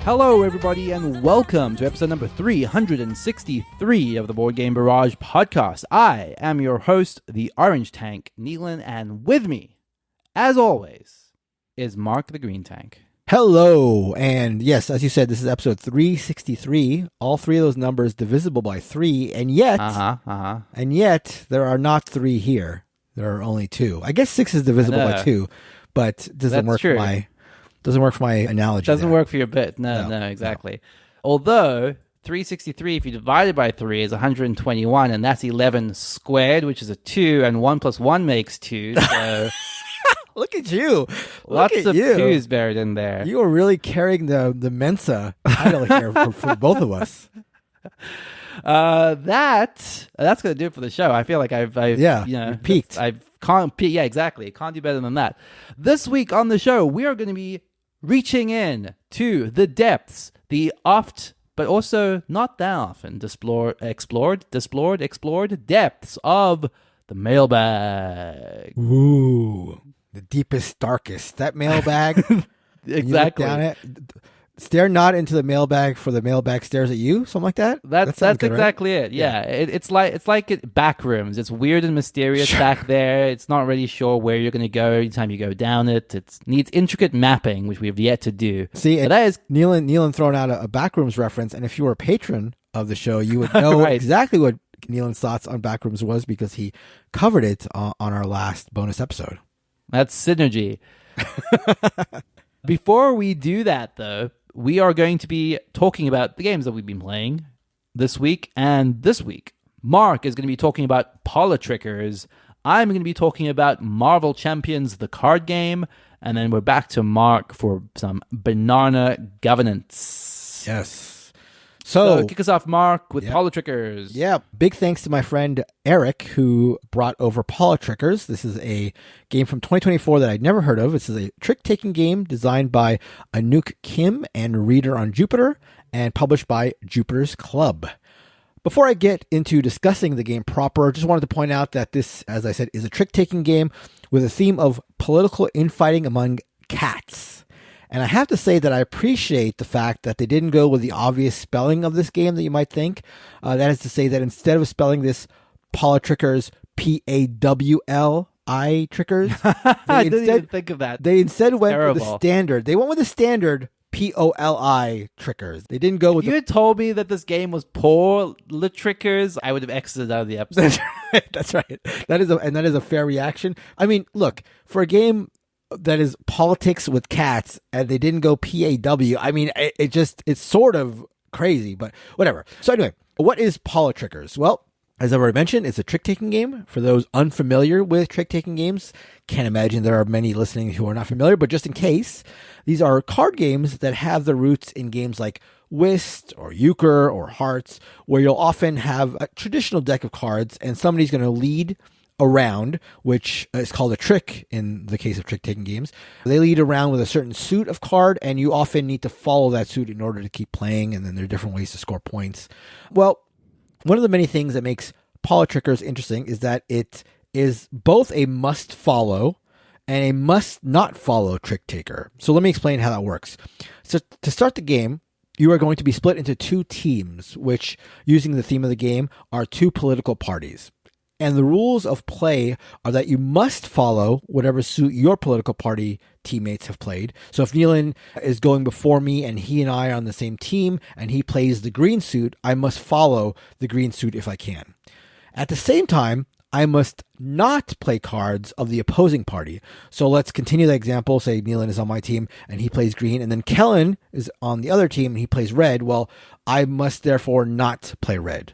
Hello, everybody, and welcome to episode number 363 of the Board Game Barrage podcast. I am your host, the Orange Tank, Neelan, and with me, as always, is Mark the Green Tank. Hello, and yes, as you said, this is episode 363. All three of those numbers divisible by 3, and yet, and yet, there are not 3 here. There are only 2. I guess 6 is divisible by 2, but doesn't work for my analogy. Doesn't work for your bit. No, exactly. No. Although 363, if you divide it by 3, is 121, and that's 11 squared, which is a 2, and 1 plus 1 makes 2. So look at you. Lots of 2s buried in there. You are really carrying the Mensa title here for both of us. That's gonna do it for the show. I feel like I've peaked. Exactly. Can't do better than that. This week on the show, we are going to be reaching in to the depths, the oft but also not that often explored depths of the mailbag. Ooh, the deepest, darkest. That mailbag. Exactly. You look down it. Stare not into the mailbag, for the mailbag stares at you. Something like that. That's good, exactly right? It. Yeah, it's like back rooms. It's weird and mysterious back there. It's not really sure where you're going to go anytime you go down it. It needs intricate mapping, which we have yet to do. See, that is Neelan throwing out a backrooms reference, and if you were a patron of the show, you would know right. Exactly what Neelan's thoughts on backrooms was, because he covered it on our last bonus episode. That's synergy. Before we do that, though, we are going to be talking about the games that we've been playing this week. And this week, Mark is going to be talking about Politrickers. I'm going to be talking about Marvel Champions, the card game. And then we're back to Mark for some banana governance. Yes. So kick us off, Mark, with Politrickers. Yeah, big thanks to my friend Eric, who brought over Politrickers. This is a game from 2024 that I'd never heard of. This is a trick-taking game designed by Anouk Kim and Reader on Jupiter, and published by Jupiter's Club. Before I get into discussing the game proper, I just wanted to point out that this, as I said, is a trick-taking game with a theme of political infighting among cats. And I have to say that I appreciate the fact that they didn't go with the obvious spelling of this game that you might think. That is to say that instead of spelling this Politrickers, Pawli Trickers, I didn't even think of that. They instead went with the standard. They went with the standard Poli Trickers. They didn't go with. If you had told me that this game was Politrickers, I would have exited out of the episode. That's right. That is a fair reaction. I mean, look, for a game that is politics with cats, and they didn't go PAW. I mean, it's sort of crazy, but whatever. So anyway, what is Politrickers? Well, as I already mentioned, it's a trick-taking game. For those unfamiliar with trick-taking games, can't imagine there are many listening who are not familiar, but just in case, these are card games that have their roots in games like Whist or Euchre or Hearts, where you'll often have a traditional deck of cards, and somebody's going to lead around, which is called a trick in the case of trick-taking games. They lead around with a certain suit of card, and you often need to follow that suit in order to keep playing, and then there are different ways to score points. Well, one of the many things that makes Politrickers interesting is that it is both a must-follow and a must-not-follow trick-taker. So let me explain how that works. So to start the game, you are going to be split into 2 teams, which, using the theme of the game, are 2 political parties. And the rules of play are that you must follow whatever suit your political party teammates have played. So if Neelan is going before me and he and I are on the same team and he plays the green suit, I must follow the green suit if I can. At the same time, I must not play cards of the opposing party. So let's continue the example. Say Neelan is on my team and he plays green, and then Kellen is on the other team and he plays red. Well, I must therefore not play red.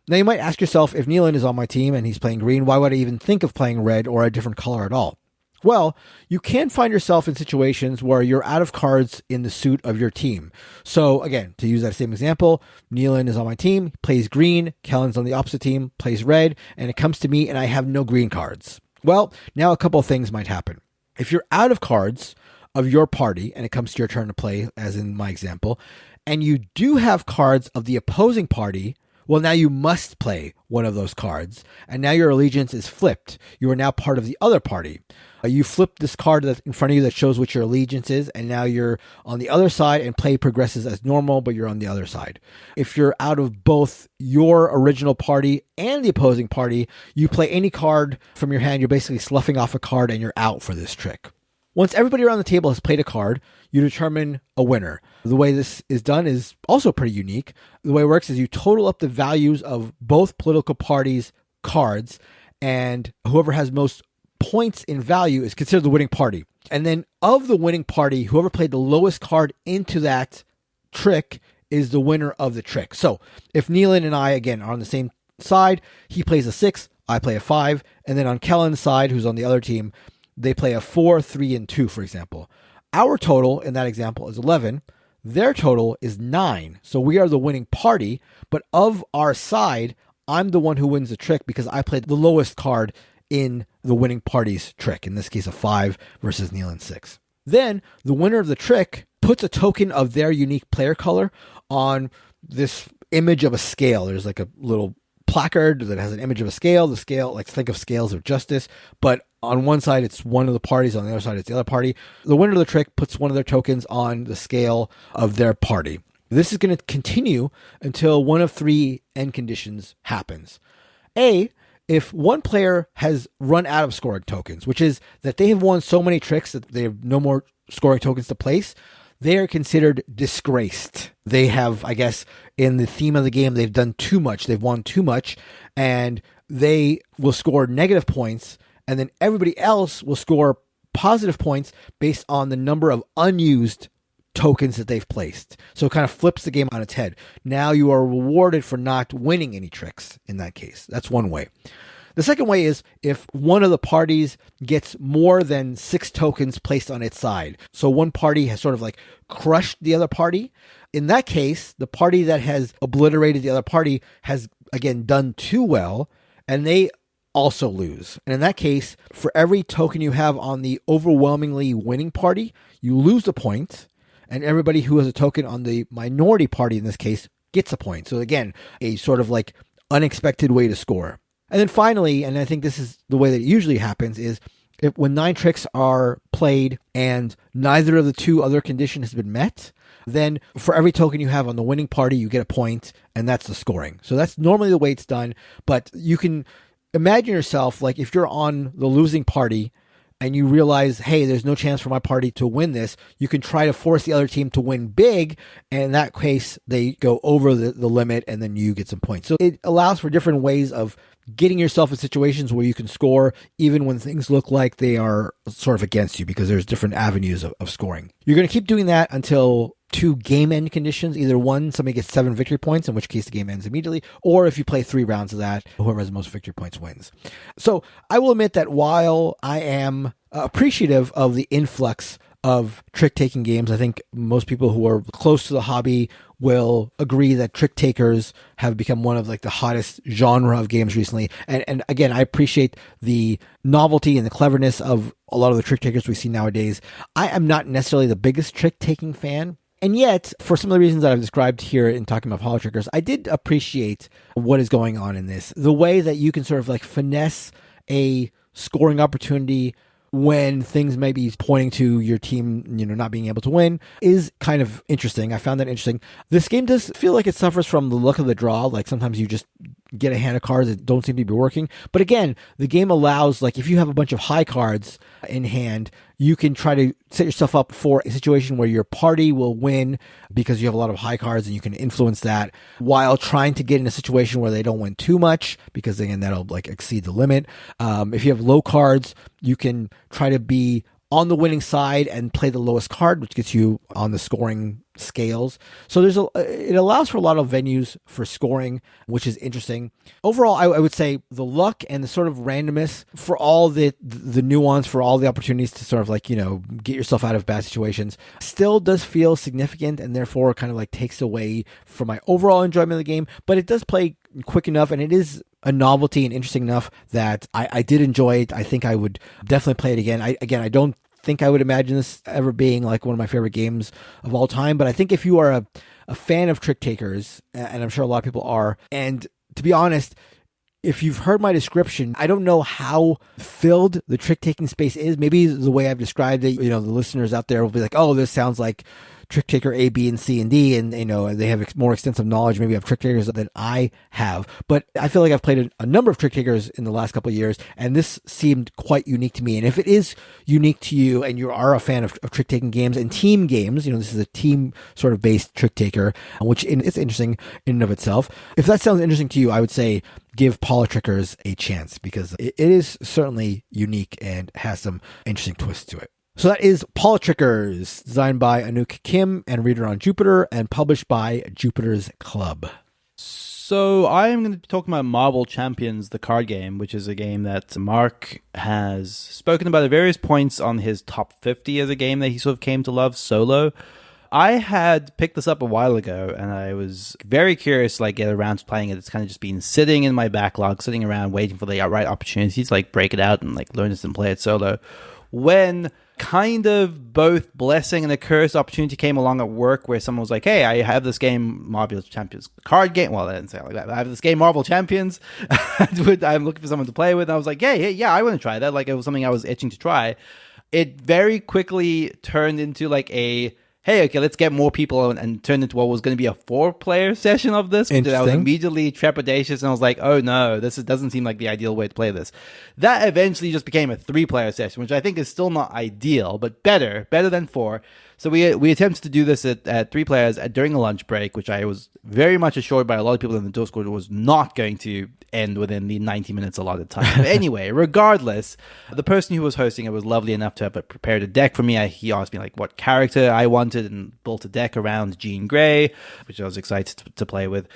Now, you might ask yourself, if Neelan is on my team and he's playing green, why would I even think of playing red or a different color at all? Well, you can find yourself in situations where you're out of cards in the suit of your team. So, again, to use that same example, Neelan is on my team, plays green, Kellen's on the opposite team, plays red, and it comes to me and I have no green cards. Well, now a couple of things might happen. If you're out of cards of your party and it comes to your turn to play, as in my example, and you do have cards of the opposing party, Well, now you must play one of those cards, and now your allegiance is flipped. You are now part of the other party. You flip this card that's in front of you that shows what your allegiance is, and now you're on the other side, and play progresses as normal, but you're on the other side. If you're out of both your original party and the opposing party, you play any card from your hand. You're basically sloughing off a card, and you're out for this trick. Once everybody around the table has played a card, you determine a winner. The way this is done is also pretty unique. The way it works is you total up the values of both political parties' cards, and whoever has most points in value is considered the winning party. And then of the winning party, whoever played the lowest card into that trick is the winner of the trick. So if Neelan and I, again, are on the same side, he plays a 6, I play a 5, and then on Kellen's side, who's on the other team, they play a 4, 3, and 2, for example. Our total in that example is 11. Their total is 9. So we are the winning party, but of our side, I'm the one who wins the trick because I played the lowest card in the winning party's trick. In this case, a 5 versus Neelan's 6. Then the winner of the trick puts a token of their unique player color on this image of a scale. There's like a little placard that has an image of a scale. The scale, like think of scales of justice, but on one side it's one of the parties, on the other side it's the other party. The winner of the trick puts one of their tokens on the scale of their party. This is going to continue until one of 3 end conditions happens. A, if one player has run out of scoring tokens, which is that they have won so many tricks that they have no more scoring tokens to place, they are considered disgraced. They have, I guess, in the theme of the game, they've done too much. They've won too much, and they will score negative points, and then everybody else will score positive points based on the number of unused tokens that they've placed. So it kind of flips the game on its head. Now you are rewarded for not winning any tricks in that case. That's one way. The second way is if one of the parties gets more than 6 tokens placed on its side. So one party has sort of like crushed the other party. In that case, the party that has obliterated the other party has, again, done too well, and they also lose. And in that case, for every token you have on the overwhelmingly winning party, you lose a point, and everybody who has a token on the minority party, in this case, gets a point. So again, a sort of like unexpected way to score. And then finally, and I think this is the way that it usually happens, is when 9 tricks are played and neither of the 2 other conditions has been met, then for every token you have on the winning party, you get a point, and that's the scoring. So that's normally the way it's done, but you can imagine yourself, like if you're on the losing party and you realize, hey, there's no chance for my party to win this, you can try to force the other team to win big, and in that case, they go over the limit, and then you get some points. So it allows for different ways of getting yourself in situations where you can score even when things look like they are sort of against you, because there's different avenues of scoring. You're going to keep doing that until 2 game end conditions. Either one, somebody gets 7 victory points, in which case the game ends immediately, or if you play 3 rounds of that, whoever has the most victory points wins. So I will admit that while I am appreciative of the influx of trick-taking games, I think most people who are close to the hobby will agree that trick takers have become one of like the hottest genre of games recently. And again, I appreciate the novelty and the cleverness of a lot of the trick takers we see nowadays. I am not necessarily the biggest trick taking fan. And yet, for some of the reasons that I've described here in talking about Politrickers, I did appreciate what is going on in this. The way that you can sort of like finesse a scoring opportunity when things may be pointing to your team, not being able to win is kind of interesting. I found that interesting. This game does feel like it suffers from the luck of the draw. Like sometimes you just get a hand of cards that don't seem to be working. But again, the game allows, like if you have a bunch of high cards in hand, you can try to set yourself up for a situation where your party will win because you have a lot of high cards and you can influence that while trying to get in a situation where they don't win too much, because again, that'll like exceed the limit. If you have low cards, you can try to be on the winning side and play the lowest card, which gets you on the scoring scales. So it allows for a lot of venues for scoring, which is interesting. Overall, I would say the luck and the sort of randomness for all the nuance, for all the opportunities to sort of like, get yourself out of bad situations still does feel significant, and therefore kind of like takes away from my overall enjoyment of the game. But it does play quick enough, and it is a novelty and interesting enough that I did enjoy it. I think I would definitely play it again. I don't think I would imagine this ever being like one of my favorite games of all time. But I think if you are a fan of trick takers, and I'm sure a lot of people are, and to be honest, if you've heard my description, I don't know how filled the trick-taking space is. Maybe the way I've described it, the listeners out there will be like, oh, this sounds like trick taker A, B, and C, and D, and they have more extensive knowledge maybe of trick takers than I have. But I feel like I've played a number of trick takers in the last couple of years, and this seemed quite unique to me. And if it is unique to you, and you are a fan of trick taking games and team games, this is a team sort of based trick taker, which it's interesting in and of itself. If that sounds interesting to you, I would say give Politrickers a chance, because it is certainly unique and has some interesting twists to it. So that is Politrickers, designed by Anouk Kim and reader on Jupiter, and published by Jupiter's Club. So I am going to be talking about Marvel Champions, the card game, which is a game that Mark has spoken about at various points on his top 50 as a game that he sort of came to love solo. I had picked this up a while ago, and I was very curious to get around to playing it. It's kind of just been sitting in my backlog, sitting around waiting for the right opportunities to break it out and learn this and play it solo. When kind of both blessing and a curse opportunity came along at work, where someone was like, hey, I have this game, Marvel Champions card game. Well, I didn't say it like that. I have this game, Marvel Champions. I'm looking for someone to play with. And I was like, yeah, I want to try that. It was something I was itching to try. It very quickly turned into hey, okay, let's get more people, and turned into what was going to be a 4-player session of this. I was immediately trepidatious, and I was like, oh no, this doesn't seem like the ideal way to play this. That eventually just became a 3-player session, which I think is still not ideal, but better than 4. So we attempted to do this at 3 players during a lunch break, which I was very much assured by a lot of people in the Discord was not going to end within the 90 minutes allotted time. But anyway, regardless, the person who was hosting it was lovely enough to have prepared a deck for me. He asked me what character I wanted and built a deck around Jean Grey, which I was excited to play with.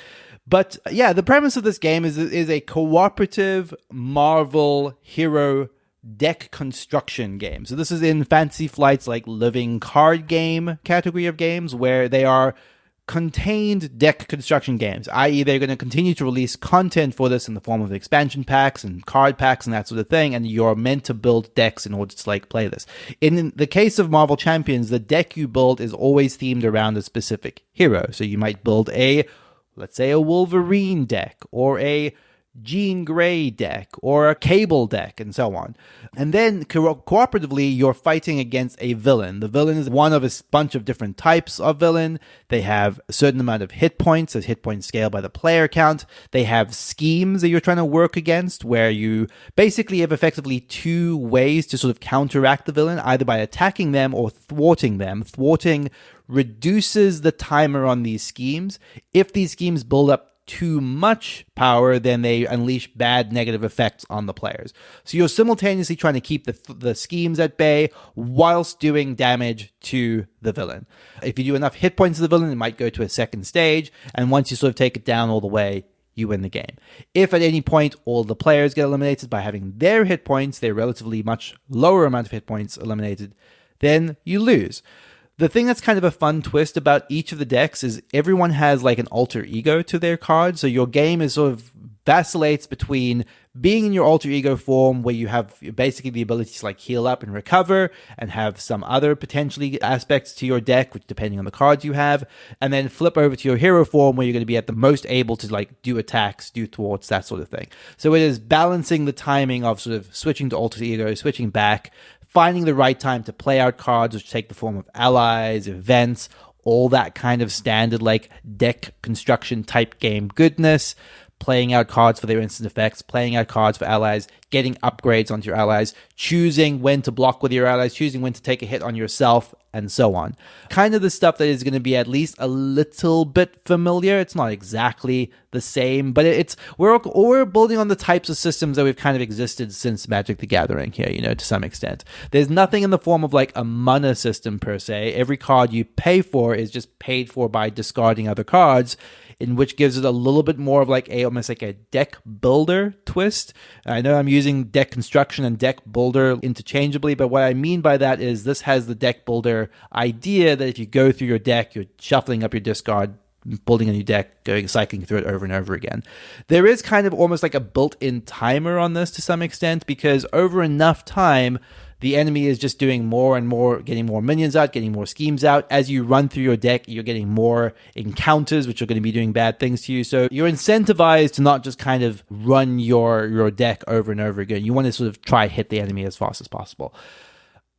But yeah, the premise of this game is a cooperative Marvel hero deck construction game. So this is in Fantasy Flight's living card game category of games, where they are contained deck construction games, i.e. they're going to continue to release content for this in the form of expansion packs and card packs and that sort of thing, and you're meant to build decks in order to play this. In the case of Marvel Champions, the deck you build is always themed around a specific hero. So you might build let's say a Wolverine deck, or a Jean Grey deck, or a Cable deck, and so on. And then cooperatively, you're fighting against a villain. The villain is one of a bunch of different types of villain. They have a certain amount of hit points, as hit points scale by the player count. They have schemes that you're trying to work against, where you basically have effectively 2 ways to sort of counteract the villain, either by attacking them or thwarting them. Thwarting reduces the timer on these schemes. If these schemes build up too much power, then they unleash bad negative effects on the players. So you're simultaneously trying to keep the schemes at bay whilst doing damage to the villain. If you do enough hit points to the villain, it might go to a second stage, and once you sort of take it down all the way, you win the game. If at any point all the players get eliminated by having their hit points, their relatively much lower amount of hit points eliminated, then you lose. The thing that's kind of a fun twist about each of the decks is everyone has an alter ego to their card. So your game is sort of vacillates between being in your alter ego form, where you have basically the ability to heal up and recover, and have some other potentially aspects to your deck, which depending on the cards you have, and then flip over to your hero form, where you're going to be at the most able to do attacks, do thwarts, that sort of thing. So it is balancing the timing of sort of switching to alter ego, switching back, finding the right time to play out cards, which take the form of allies, events, all that kind of standard deck construction type game goodness, playing out cards for their instant effects, playing out cards for allies, getting upgrades onto your allies, choosing when to block with your allies, choosing when to take a hit on yourself, and so on. Kind of the stuff that is going to be at least a little bit familiar. It's not exactly the same, but we're building on the types of systems that we've kind of existed since Magic the Gathering here, to some extent. There's nothing in the form of a mana system per se. Every card you pay for is just paid for by discarding other cards, in which gives it a little bit more of almost a deck builder twist. I know I'm using deck construction and deck builder interchangeably, but what I mean by that is this has the deck builder idea that if you go through your deck, you're shuffling up your discard, building a new deck, cycling through it over and over again. There is kind of almost a built-in timer on this to some extent, because over enough time, The enemy is just doing more and more, getting more minions out, getting more schemes out. As you run through your deck, you're getting more encounters, which are going to be doing bad things to you. So you're incentivized to not just kind of run your deck over and over again. You want to sort of try hit the enemy as fast as possible.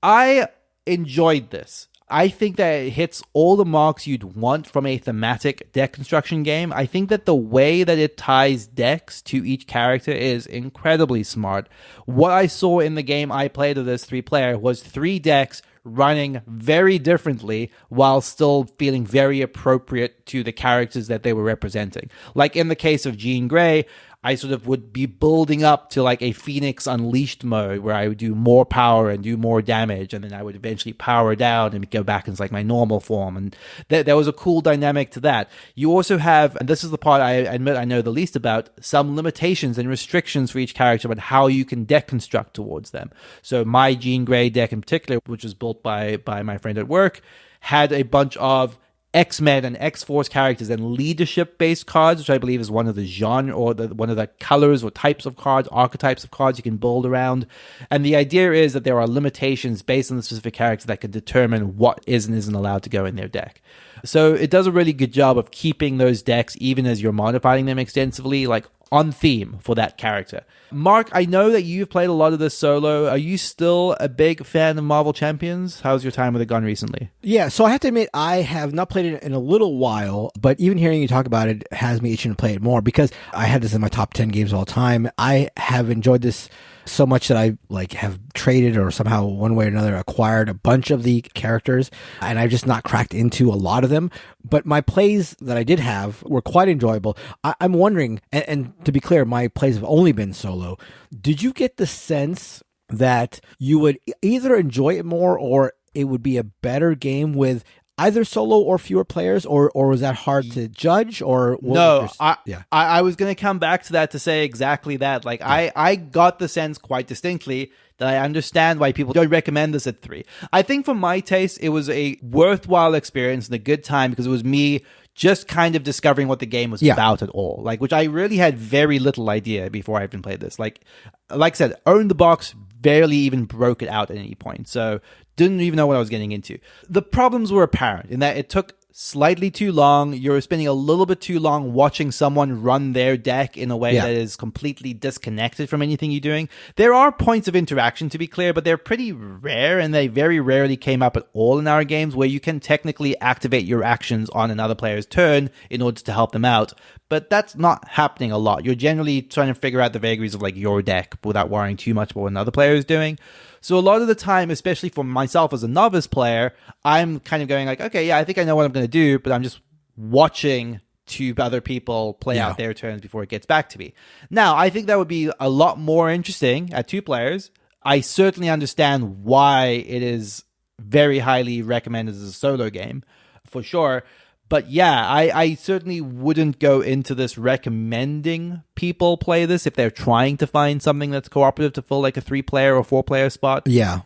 I enjoyed this. I think that it hits all the marks you'd want from a thematic deck construction game. I think that the way that it ties decks to each character is incredibly smart. What I saw in the game I played of this 3-player was 3 decks running very differently while still feeling very appropriate to the characters that they were representing. Like in the case of Jean Grey, I sort of would be building up to like a Phoenix Unleashed mode where I would do more power and do more damage, and then I would eventually power down and go back into like my normal form. And there was a cool dynamic to that. You also have, and this is the part I admit I know the least about, some limitations and restrictions for each character about how you can deck construct towards them. So my Jean Grey deck in particular, which was built by my friend at work, had a bunch of X-Men and X-Force characters and leadership-based cards, which I believe is one of the genre or one of the colors or types of cards, archetypes of cards you can build around. And the idea is that there are limitations based on the specific character that can determine what is and isn't allowed to go in their deck. So it does a really good job of keeping those decks, even as you're modifying them extensively, like on theme for that character. Mark, I know that you've played a lot of this solo. Are you still a big fan of Marvel Champions? How's your time with it gone recently? Yeah, so I have to admit, I have not played it in a little while, but even hearing you talk about it has me itching to play it more because I had this in my top 10 games of all time. I have enjoyed this so much that I have traded or somehow one way or another acquired a bunch of the characters, and I've just not cracked into a lot of them. But my plays that I did have were quite enjoyable. I'm wondering, and to be clear, my plays have only been solo. Did you get the sense that you would either enjoy it more or it would be a better game with either solo or fewer players, or was that hard to judge? Or no, I was going to come back to that to say exactly that. Like, yeah. I got the sense quite distinctly that I understand why people don't recommend this at 3. I think for my taste, it was a worthwhile experience and a good time because it was me just kind of discovering what the game was about at all. Like, which I really had very little idea before I even played this. Like I said, owned the box, barely even broke it out at any point. So didn't even know what I was getting into. The problems were apparent in that it took slightly too long. You're spending a little bit too long watching someone run their deck in a way that is completely disconnected from anything you're doing. There are points of interaction, to be clear, but they're pretty rare, and they very rarely came up at all in our games where you can technically activate your actions on another player's turn in order to help them out. But that's not happening a lot. You're generally trying to figure out the vagaries of like your deck without worrying too much about what another player is doing. So a lot of the time, especially for myself as a novice player, I'm kind of going like, okay, yeah, I think I know what I'm going to do, but I'm just watching two other people play out their turns before it gets back to me. Now, I think that would be a lot more interesting at 2 players. I certainly understand why it is very highly recommended as a solo game, for sure. But yeah, I certainly wouldn't go into this recommending people play this if they're trying to find something that's cooperative to fill like a 3-player or 4-player spot. Yeah.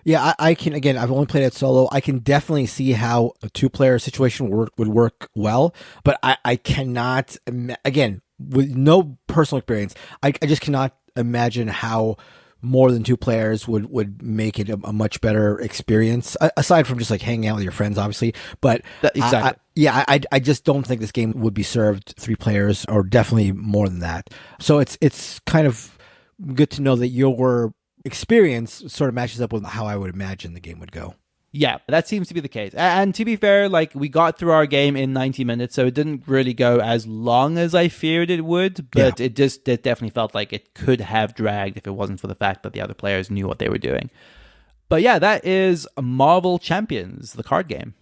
Yeah, I can, again, I've only played it solo. I can definitely see how a 2-player situation would work well, but I cannot, again, with no personal experience, I just cannot imagine how more than 2 players would make it a much better experience, aside from just like hanging out with your friends, obviously. But exactly. I just don't think this game would be served 3 players, or definitely more than that. So it's kind of good to know that your experience sort of matches up with how I would imagine the game would go. Yeah, that seems to be the case. And to be fair, like, we got through our game in 90 minutes, so it didn't really go as long as I feared it would, but it definitely felt like it could have dragged if it wasn't for the fact that the other players knew what they were doing. But yeah, that is Marvel Champions, the card game.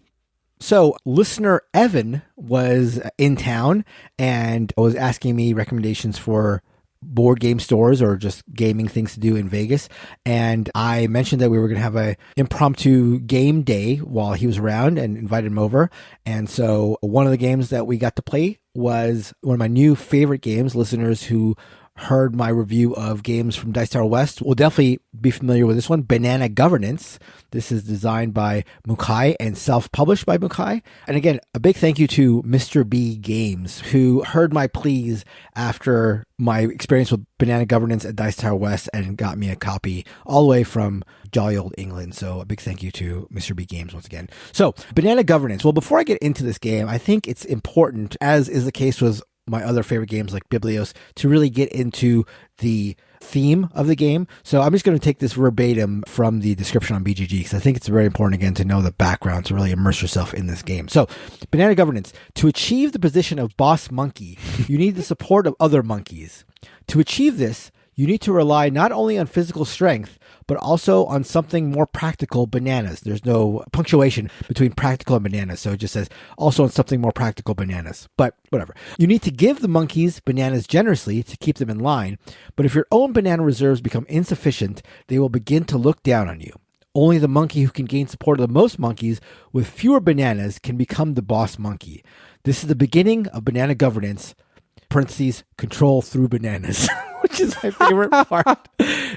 So listener Evan was in town and was asking me recommendations for board game stores or just gaming things to do in Vegas. And I mentioned that we were going to have a impromptu game day while he was around and invited him over. And so one of the games that we got to play was one of my new favorite games. Listeners who heard my review of games from Dice Tower West will definitely be familiar with this one, Banana Governance. This is designed by Mukai and self-published by Mukai. And again, a big thank you to Mr. B Games, who heard my pleas after my experience with Banana Governance at Dice Tower West and got me a copy all the way from jolly old England. So a big thank you to Mr. B Games once again. So Banana Governance. Well, before I get into this game, I think it's important, as is the case with my other favorite games like Biblios, to really get into the theme of the game. So I'm just going to take this verbatim from the description on BGG because I think it's very important, again, to know the background to really immerse yourself in this game. So Banana Governance. To achieve the position of boss monkey, you need the support of other monkeys. To achieve this, you need to rely not only on physical strength, but also on something more practical, bananas. There's no punctuation between practical and bananas, so it just says also on something more practical, bananas. But whatever. You need to give the monkeys bananas generously to keep them in line, but if your own banana reserves become insufficient, they will begin to look down on you. Only the monkey who can gain support of the most monkeys with fewer bananas can become the boss monkey. This is the beginning of Banana Governance, parentheses, control through bananas, which is my favorite part.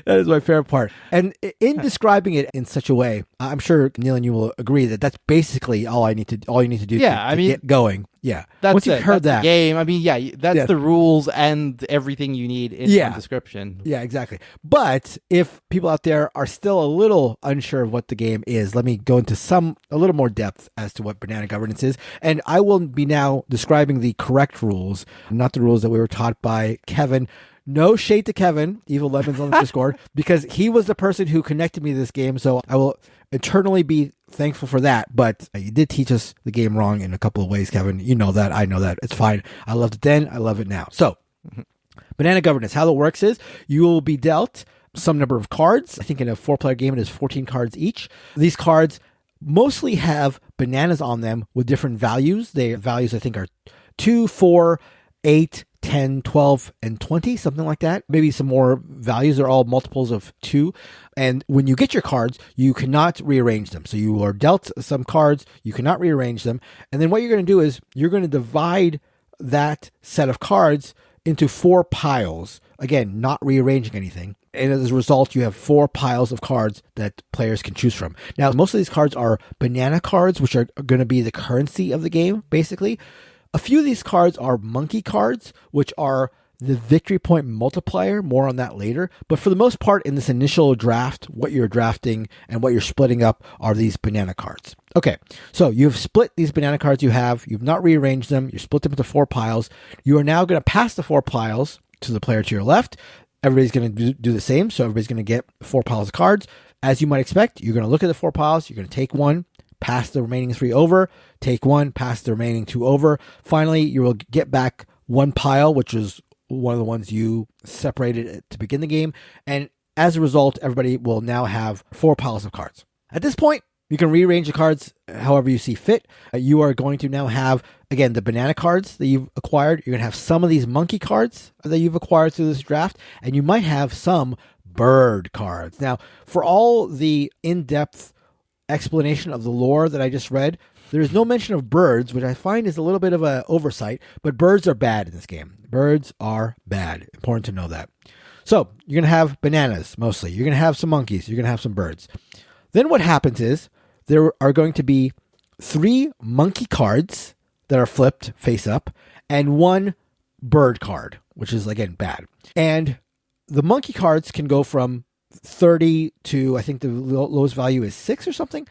That is my favorite part. And in describing it in such a way, I'm sure Neil and you will agree that that's basically all you need to do to get going. Yeah. Once you've heard that game, I mean, that's the rules and everything you need in the description. Yeah, exactly. But if people out there are still a little unsure of what the game is, let me go into a little more depth as to what Banana Governance is. And I will be now describing the correct rules, not the rules that we were taught by Kevin. No shade to Kevin, Evil Lemons on the Discord, because he was the person who connected me to this game. So I will eternally be thankful for that. But you did teach us the game wrong in a couple of ways, Kevin. You know that. I know that. It's fine. I loved it then. I love it now. So Banana Governance, how it works is you will be dealt some number of cards. I think in a 4-player game, it is 14 cards each. These cards mostly have bananas on them with different values. The values, I think, are 2, 4, 8, 10, 12, and 20, something like that. Maybe some more values. Are all multiples of 2. And when you get your cards, you cannot rearrange them. So you are dealt some cards, you cannot rearrange them. And then what you're going to do is you're going to divide that set of cards into 4 piles. Again, not rearranging anything. And as a result, you have 4 piles of cards that players can choose from. Now, most of these cards are banana cards, which are going to be the currency of the game, basically. A few of these cards are monkey cards, which are the victory point multiplier. More on that later. But for the most part, in this initial draft, what you're drafting and what you're splitting up are these banana cards. Okay, so you've split these banana cards you've not rearranged them, you split them into 4 piles. You are now going to pass the 4 piles to the player to your left. Everybody's going to do the same, so everybody's going to get 4 piles of cards. As you might expect, you're going to look at the 4 piles, you're going to take one, pass the remaining 3 over, take one, pass the remaining 2 over. Finally, you will get back 1 pile, which is one of the ones you separated to begin the game. And as a result, everybody will now have 4 piles of cards. At this point, you can rearrange the cards however you see fit. You are going to now have, again, the banana cards that you've acquired. You're going to have some of these monkey cards that you've acquired through this draft, and you might have some bird cards. Now, for all the in-depth explanation of the lore that I just read, there is no mention of birds, which I find is a little bit of an oversight, but birds are bad in this game. Birds are bad. Important to know that. So you're going to have bananas mostly. You're going to have some monkeys. You're going to have some birds. Then what happens is there are going to be 3 monkey cards that are flipped face up and 1 bird card, which is, again, bad. And the monkey cards can go from 30 to, I think the lowest value is 6 or something.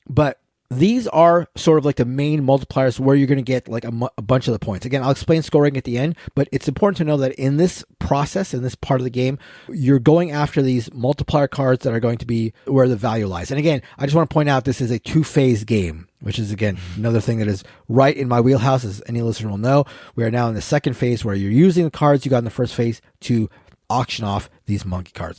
But these are sort of like the main multipliers where you're going to get like a bunch of the points. Again, I'll explain scoring at the end, but it's important to know that in this process, in this part of the game, you're going after these multiplier cards that are going to be where the value lies. And again, I just want to point out this is a 2-phase game, which is, again, another thing that is right in my wheelhouse, as any listener will know. We are now in the second phase where you're using the cards you got in the first phase to auction off these monkey cards.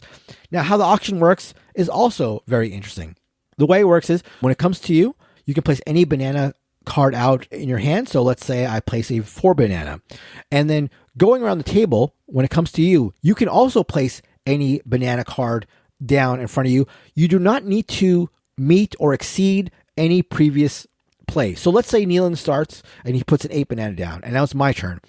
Now, how the auction works is also very interesting. The way it works is when it comes to you, you can place any banana card out in your hand. So let's say I place a 4 banana. And then going around the table, when it comes to you, you can also place any banana card down in front of you. You do not need to meet or exceed any previous play. So let's say Nealon starts and he puts an 8 banana down, and now it's my turn.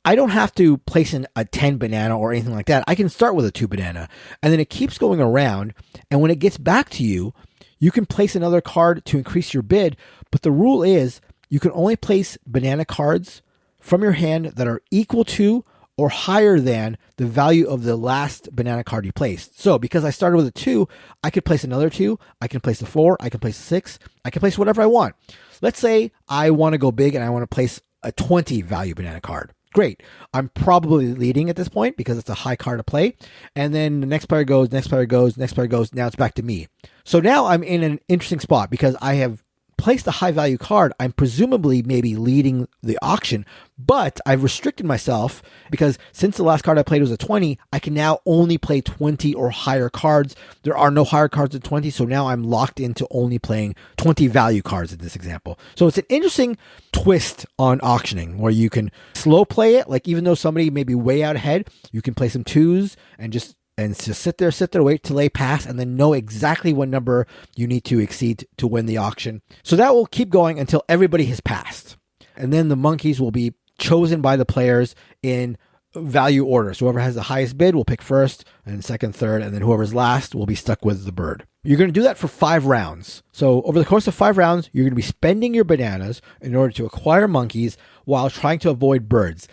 I don't have to place in a 10 banana or anything like that. I can start with a 2 banana, and then it keeps going around, and when it gets back to you, you can place another card to increase your bid, but the rule is you can only place banana cards from your hand that are equal to or higher than the value of the last banana card you placed. So because I started with a 2, I could place another 2, I can place a 4, I can place a 6, I can place whatever I want. Let's say I want to go big and I want to place a 20 value banana card. Great. I'm probably leading at this point because it's a high card to play. And then the next player goes, next player goes, next player goes. Now it's back to me. So now I'm in an interesting spot because I have placed a high value card. I'm presumably maybe leading the auction, but I've restricted myself because since the last card I played was a 20, I can now only play 20 or higher cards. There are no higher cards than 20, so now I'm locked into only playing 20 value cards in this example. So it's an interesting twist on auctioning where you can slow play it. Like even though somebody may be way out ahead, you can play some 2s and just sit there, wait till they pass, and then know exactly what number you need to exceed to win the auction. So that will keep going until everybody has passed. And then the monkeys will be chosen by the players in value order. So whoever has the highest bid will pick first, and second, third, and then whoever's last will be stuck with the bird. You're going to do that for 5 rounds. So over the course of 5 rounds, you're going to be spending your bananas in order to acquire monkeys while trying to avoid birds.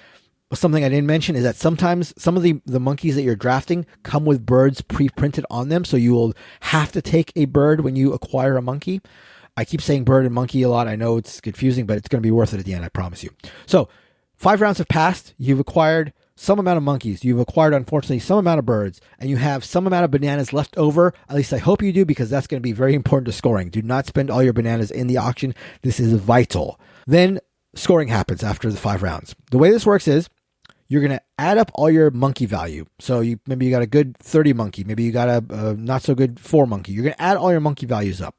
Something I didn't mention is that sometimes some of the monkeys that you're drafting come with birds pre-printed on them, so you will have to take a bird when you acquire a monkey. I keep saying bird and monkey a lot. I know it's confusing, but it's going to be worth it at the end, I promise you. So 5 rounds have passed. You've acquired some amount of monkeys. You've acquired, unfortunately, some amount of birds, and you have some amount of bananas left over. At least I hope you do, because that's going to be very important to scoring. Do not spend all your bananas in the auction. This is vital. Then scoring happens after the 5 rounds. The way this works is you're going to add up all your monkey value. So maybe you got a good 30 monkey. Maybe you got a not so good 4 monkey. You're going to add all your monkey values up.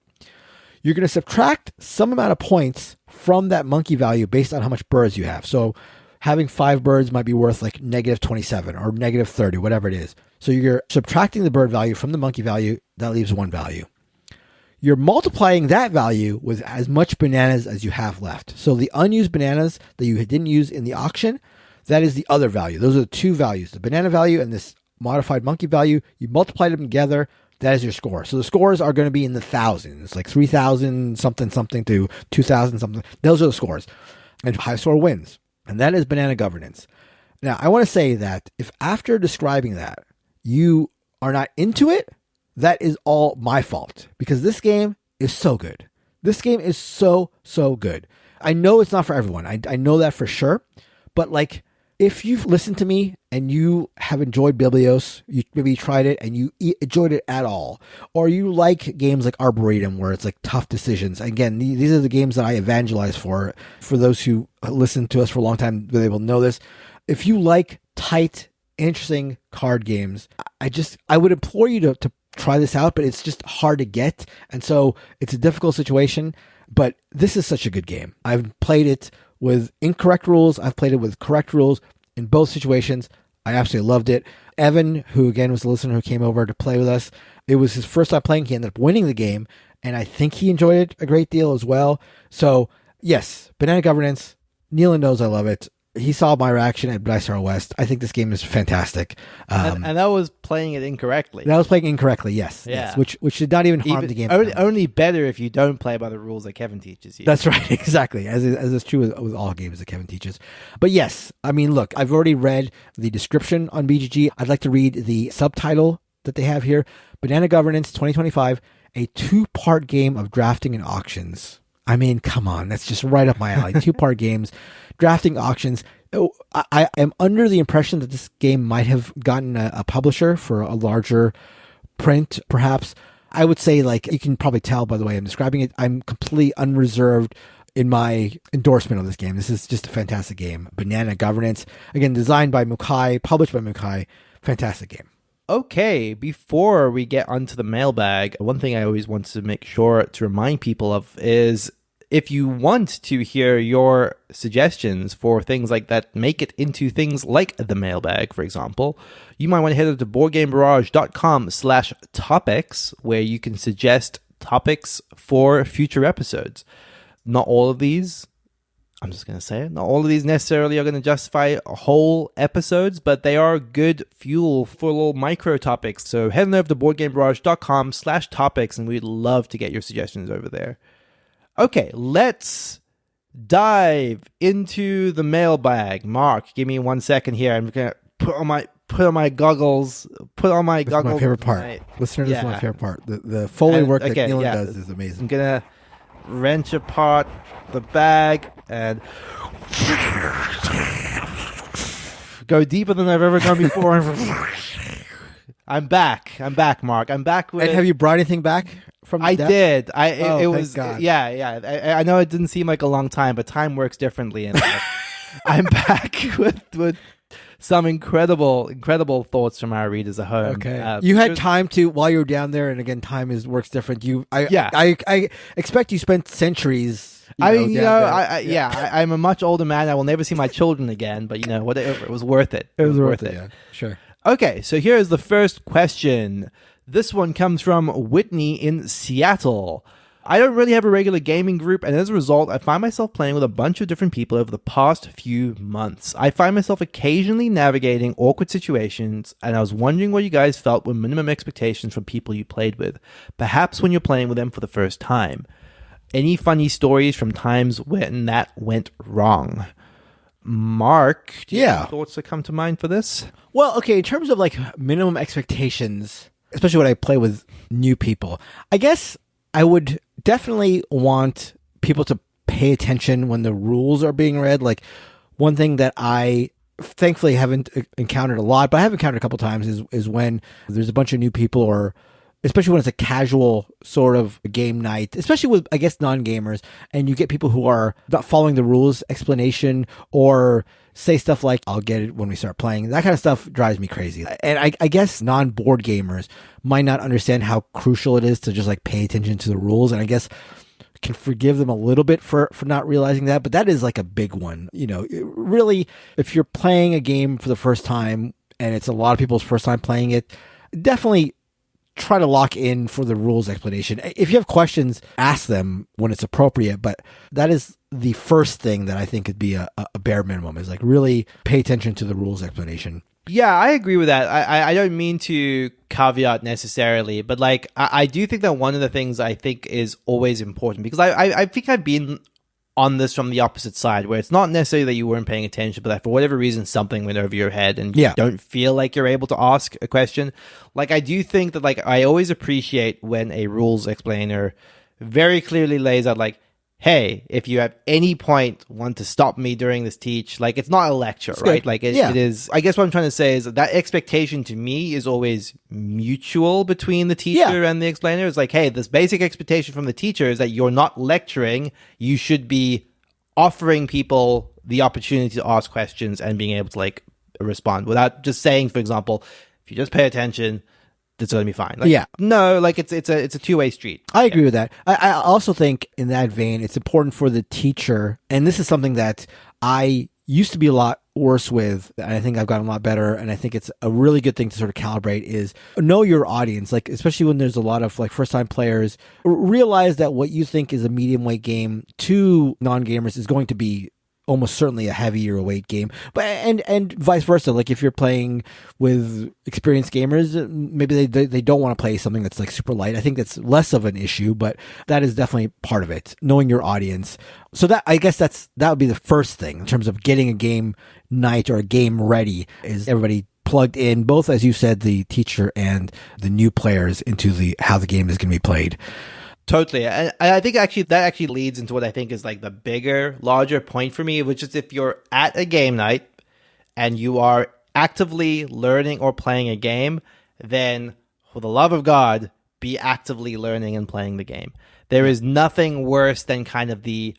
You're going to subtract some amount of points from that monkey value based on how much birds you have. So having 5 birds might be worth like negative 27 or negative 30, whatever it is. So you're subtracting the bird value from the monkey value. That leaves 1 value. You're multiplying that value with as much bananas as you have left. So the unused bananas that you didn't use in the auction, that is the other value. Those are the 2 values, the banana value and this modified monkey value. You multiply them together. That is your score. So the scores are going to be in the thousands, like 3,000 something something to 2,000 something. Those are the scores. And high score wins. And that is banana governance. Now, I want to say that if after describing that, you are not into it, that is all my fault. Because this game is so good. This game is so good. I know it's not for everyone. I know that for sure. But like, if you've listened to me and you have enjoyed Biblios, maybe you tried it and you enjoyed it at all, or you like games like Arboretum where it's like tough decisions. Again, these are the games that I evangelize for those who listen to us for a long time, they will know this. If you like tight, interesting card games, I would implore you to try this out, but it's just hard to get. And so it's a difficult situation, but this is such a good game. I've played it with incorrect rules. I've played it with correct rules in both situations. I absolutely loved it. Evan, who again was a listener who came over to play with us, it was his first time playing. He ended up winning the game, and I think he enjoyed it a great deal as well. So yes, Banana Governance. Nealon knows I love it. He saw my reaction at Dice Tower West. I think this game is fantastic. And that was playing it incorrectly. That was playing incorrectly, yes. Yeah. Yes, which did not even harm the game. Only better if you don't play by the rules that Kevin teaches you. That's right, exactly. As is true with all games that Kevin teaches. But yes, I mean, look, I've already read the description on BGG. I'd like to read the subtitle that they have here. Banana Governance 2025, a 2-part game of drafting and auctions. I mean, come on, that's just right up my alley. 2-part games, drafting, auctions. I am under the impression that this game might have gotten a publisher for a larger print, perhaps. I would say, like, you can probably tell by the way I'm describing it, I'm completely unreserved in my endorsement of this game. This is just a fantastic game. Banana Governance, again, designed by Mukai, published by Mukai. Fantastic game. Okay, before we get onto the mailbag, one thing I always want to make sure to remind people of is if you want to hear your suggestions for things like that, make it into things like the mailbag, for example, you might want to head over to boardgamebarrage.com/topics, where you can suggest topics for future episodes. not all of these, I'm just going to say it, not all of these necessarily are going to justify whole episodes, but they are good fuel for little micro topics. So head on over to boardgamebarrage.com/topics, and we'd love to get your suggestions over there. Okay, let's dive into the mailbag. Mark, give me 1 second here. I'm going to put on my goggles. This is my favorite part. Listener, this is my favorite part. The Foley work that Neil does is amazing. I'm going to wrench apart the bag and go deeper than I've ever gone before. I'm back, Mark. I'm back with... And have you brought anything back from the desk? Did. It was... God. Yeah. I know it didn't seem like a long time, but time works differently. And I'm back with some incredible thoughts from our readers at home. Okay. You had time to, while you were down there, and again, works different. I expect you spent centuries... I'm a much older man. I will never see my children again, but whatever. It was worth it. It was worth it. Yeah, sure. Okay, so here's the first question. This one comes from Whitney in Seattle. I don't really have a regular gaming group, and as a result, I find myself playing with a bunch of different people over the past few months. I find myself occasionally navigating awkward situations, and I was wondering what you guys felt were minimum expectations from people you played with, perhaps when you're playing with them for the first time. Any funny stories from times when that went wrong? Mark, do you have any thoughts that come to mind for this? Well, okay, in terms of like minimum expectations, especially when I play with new people, I guess I would definitely want people to pay attention when the rules are being read. Like, one thing that I thankfully haven't encountered a lot, but I have encountered a couple times is when there's a bunch of new people, or especially when it's a casual sort of game night, especially with, I guess, non-gamers, and you get people who are not following the rules explanation, or say stuff like, I'll get it when we start playing. That kind of stuff drives me crazy. And I guess non-board gamers might not understand how crucial it is to just like pay attention to the rules. And I guess can forgive them a little bit for not realizing that. But that is like a big one. Really, if you're playing a game for the first time and it's a lot of people's first time playing it, definitely try to lock in for the rules explanation. If you have questions, ask them when it's appropriate, but that is the first thing that I think could be a bare minimum, is like really pay attention to the rules explanation. Yeah, I agree with that. I don't mean to caveat necessarily, but like I do think that one of the things I think is always important, because I think I've been on this from the opposite side, where it's not necessarily that you weren't paying attention, but that for whatever reason something went over your head and you don't feel like you're able to ask a question. Like, I do think that, like, I always appreciate when a rules explainer very clearly lays out, like, hey, if you at any point want to stop me during this teach, like, it's not a lecture, right? Good. Like, it is. I guess what I'm trying to say is that expectation to me is always mutual between the teacher and the explainer. It's like, hey, this basic expectation from the teacher is that you're not lecturing. You should be offering people the opportunity to ask questions and being able to, like, respond without just saying, for example, if you just pay attention, it's going to be fine. Like, no, like, it's a two-way street. I agree with that. I also think in that vein, it's important for the teacher, and this is something that I used to be a lot worse with, and I think I've gotten a lot better, and I think it's a really good thing to sort of calibrate, is know your audience. Like, especially when there's a lot of like first-time players, realize that what you think is a medium-weight game to non-gamers is going to be almost certainly a heavier weight game, but and vice versa. Like, if you're playing with experienced gamers, maybe they don't want to play something that's like super light. I think that's less of an issue, but that is definitely part of it, knowing your audience. So that, I guess that would be the first thing in terms of getting a game night or a game ready, is everybody plugged in, both, as you said, the teacher and the new players, into how the game is going to be played. Totally. And I think that leads into what I think is like the bigger, larger point for me, which is if you're at a game night and you are actively learning or playing a game, then for the love of God, be actively learning and playing the game. There is nothing worse than kind of the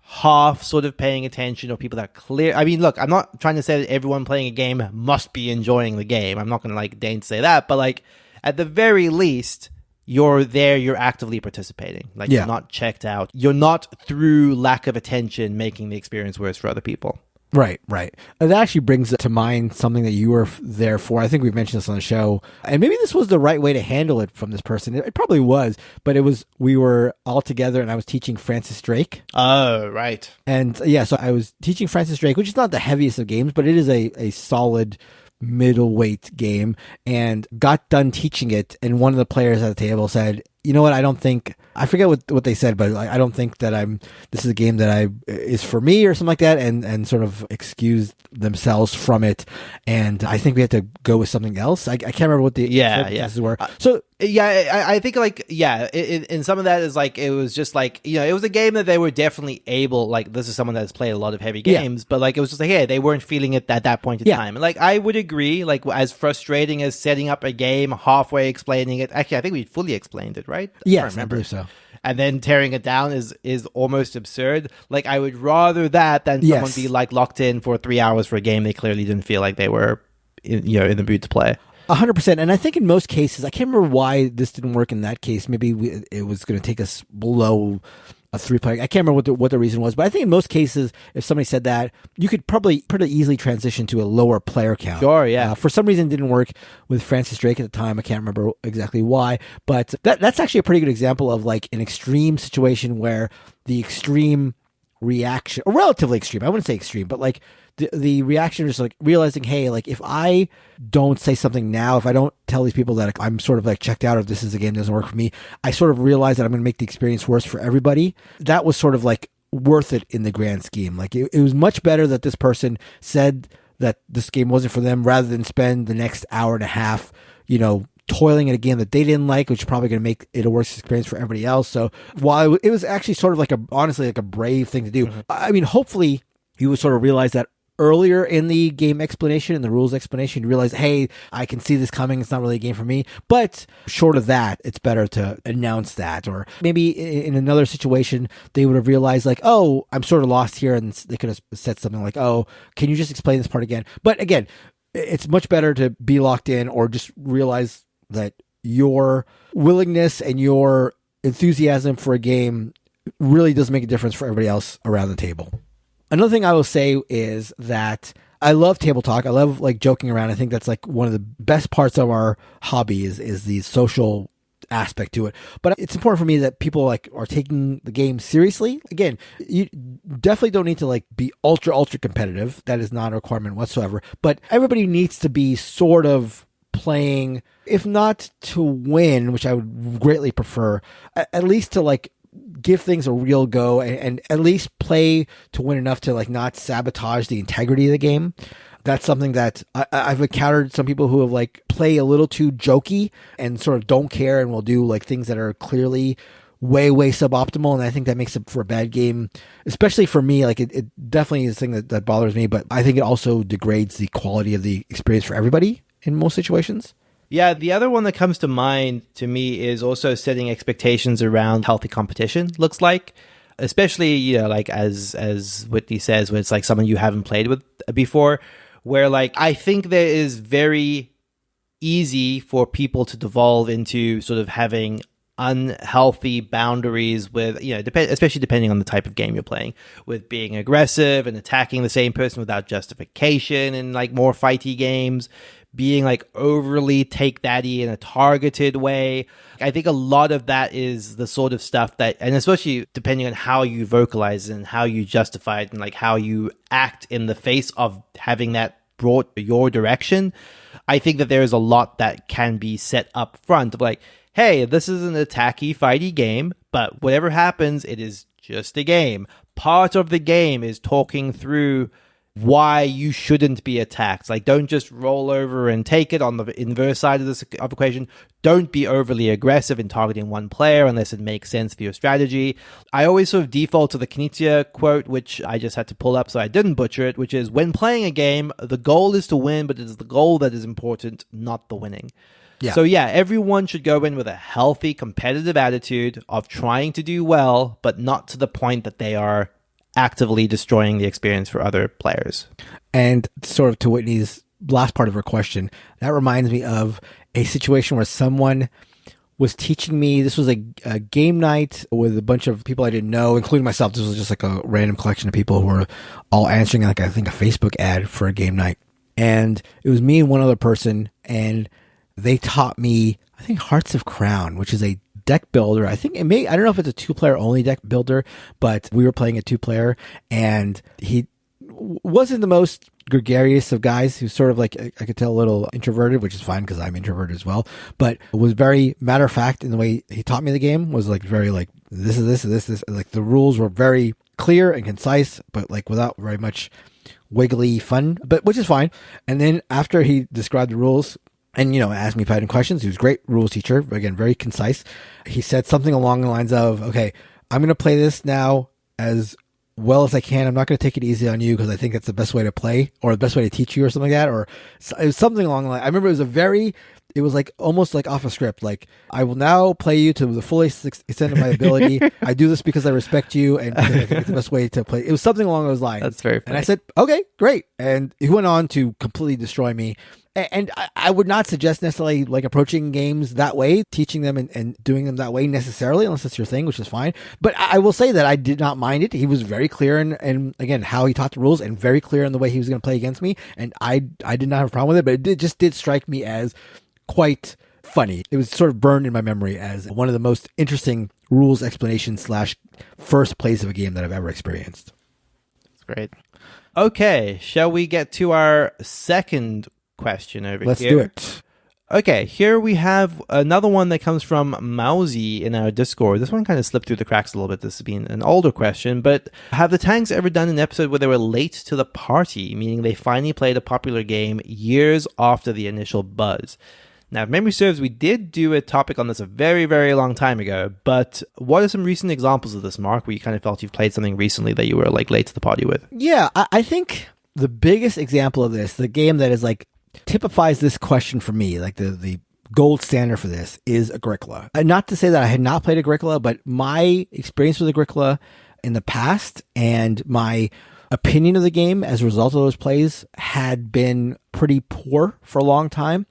half sort of paying attention, or people that clear. I mean, look, I'm not trying to say that everyone playing a game must be enjoying the game. I'm not going to like deign to say that, but like at the very least, you're there, you're actively participating. Like, you're not checked out. You're not, through lack of attention, making the experience worse for other people. Right, right. That actually brings to mind something that you were there for. I think we've mentioned this on the show. And maybe this was the right way to handle it from this person. It probably was, but we were all together and I was teaching Francis Drake. Oh, right. And yeah, so I was teaching Francis Drake, which is not the heaviest of games, but it is a solid middleweight game, and got done teaching it. And one of the players at the table said, you know what, I forget what they said, but I don't think that this is a game that is for me or something like that, and sort of excused themselves from it. And I think we had to go with something else. I can't remember what the circumstances were. So yeah, I think in some of that is like, it was just like, it was a game that they were definitely able, like, this is someone that's played a lot of heavy games, but like, it was just like, hey, they weren't feeling it at that point in time. And like, I would agree, like, as frustrating as setting up a game, halfway explaining it, actually, I think we fully explained it, right? Yes, I believe so. And then tearing it down is almost absurd. Like, I would rather that than someone be like locked in for 3 hours for a game they clearly didn't feel like they were, in the mood to play. 100%. And I think in most cases, I can't remember why this didn't work in that case. Maybe it was going to take us below a 3-player. I can't remember what the reason was, but I think in most cases, if somebody said that, you could probably pretty easily transition to a lower player count. Sure, yeah. For some reason, it didn't work with Francis Drake at the time. I can't remember exactly why, but that's actually a pretty good example of like an extreme situation where the extreme reaction, or relatively extreme, I wouldn't say extreme, but like the reaction is like realizing, hey, like if I don't say something now, if I don't tell these people that I'm sort of like checked out, if this is a game that doesn't work for me, I sort of realize that I'm going to make the experience worse for everybody. That was sort of like worth it in the grand scheme. Like it was much better that this person said that this game wasn't for them rather than spend the next hour and a half, toiling at a game that they didn't like, which is probably going to make it a worse experience for everybody else. So while it was actually sort of like honestly like a brave thing to do, I mean, hopefully you would sort of realize that earlier in the game explanation and the rules explanation, you realize, hey, I can see this coming. It's not really a game for me. But short of that, it's better to announce that. Or maybe in another situation, they would have realized like, oh, I'm sort of lost here. And they could have said something like, oh, can you just explain this part again? But again, it's much better to be locked in or just realize that your willingness and your enthusiasm for a game really does make a difference for everybody else around the table. Another thing I will say is that I love table talk. I love like joking around. I think that's like one of the best parts of our hobby is the social aspect to it. But it's important for me that people like are taking the game seriously. Again, you definitely don't need to like be ultra competitive. That is not a requirement whatsoever. But everybody needs to be sort of playing, if not to win, which I would greatly prefer, at least to like give things a real go and at least play to win enough to like not sabotage the integrity of the game. That's something that I've encountered some people who have like play a little too jokey and sort of don't care and will do like things that are clearly way suboptimal. And I think that makes it for a bad game, especially for me. Like it definitely is a thing that bothers me, but I think it also degrades the quality of the experience for everybody in most situations. Yeah, the other one that comes to mind to me is also setting expectations around healthy competition looks like. Especially, like as Whitney says, when it's like someone you haven't played with before, where like I think there is very easy for people to devolve into sort of having unhealthy boundaries with, especially depending on the type of game you're playing, with being aggressive and attacking the same person without justification in like more fighty games, being like overly take thatty in a targeted way. I think a lot of that is the sort of stuff that, and especially depending on how you vocalize and how you justify it and like how you act in the face of having that brought your direction, I think that there is a lot that can be set up front of like, hey, this is an attacky, fighty game, but whatever happens, it is just a game. Part of the game is talking through why you shouldn't be attacked. Like, don't just roll over and take it on the inverse side of this equation. Don't be overly aggressive in targeting one player unless it makes sense for your strategy. I always sort of default to the Knizia quote, which I just had to pull up so I didn't butcher it, which is, when playing a game, the goal is to win, but it is the goal that is important, not the winning. Yeah. So yeah, everyone should go in with a healthy, competitive attitude of trying to do well, but not to the point that they are actively destroying the experience for other players. And sort of to Whitney's last part of her question, that reminds me of a situation where someone was teaching me. This was a game night with a bunch of people I didn't know, including myself. This was just like a random collection of people who were all answering like I think a Facebook ad for a game night. And it was me and one other person, and they taught me, I think, Hearts of Crown, which is a deck builder. I think I don't know if it's a 2-player only deck builder, but we were playing a 2-player, and he wasn't the most gregarious of guys. He was sort of like, I could tell, a little introverted, which is fine because I'm introverted as well, but was very matter of fact in the way he taught me the game. Was like very like, this is this. Like the rules were very clear and concise, but like without very much wiggly fun, but which is fine. And then after he described the rules and, asked me if I had any questions, he was a great rules teacher, again, very concise. He said something along the lines of, okay, I'm going to play this now as well as I can. I'm not going to take it easy on you because I think that's the best way to play or the best way to teach you or something like that. Or it was something along the line. I remember it was like almost like off a script. Like, I will now play you to the fullest extent of my ability. I do this because I respect you and because I think it's the best way to play. It was something along those lines. That's very funny. And I said, okay, great. And he went on to completely destroy me. And I would not suggest necessarily like approaching games that way, teaching them and doing them that way necessarily, unless it's your thing, which is fine. But I will say that I did not mind it. He was very clear and again, how he taught the rules and very clear in the way he was going to play against me. And I did not have a problem with it, but it just did strike me as quite funny. It was sort of burned in my memory as one of the most interesting rules explanations / first plays of a game that I've ever experienced. That's great. Okay, shall we get to our second question over Let's here? do it. Okay, here we have another one that comes from Mousy in our Discord. This one kind of slipped through the cracks a little bit. This has been an older question, but have the Tanks ever done an episode where they were late to the party, meaning they finally played a popular game years after the initial buzz? Now, if memory serves, we did do a topic on this a very, very long time ago, but what are some recent examples of this, Mark, where you kind of felt you've played something recently that you were like late to the party with? Yeah, I think the biggest example of this, the game that is like typifies this question for me, like the gold standard for this, is Agricola. Not to say that I had not played Agricola, but my experience with Agricola in the past and my opinion of the game as a result of those plays had been pretty poor for a long time.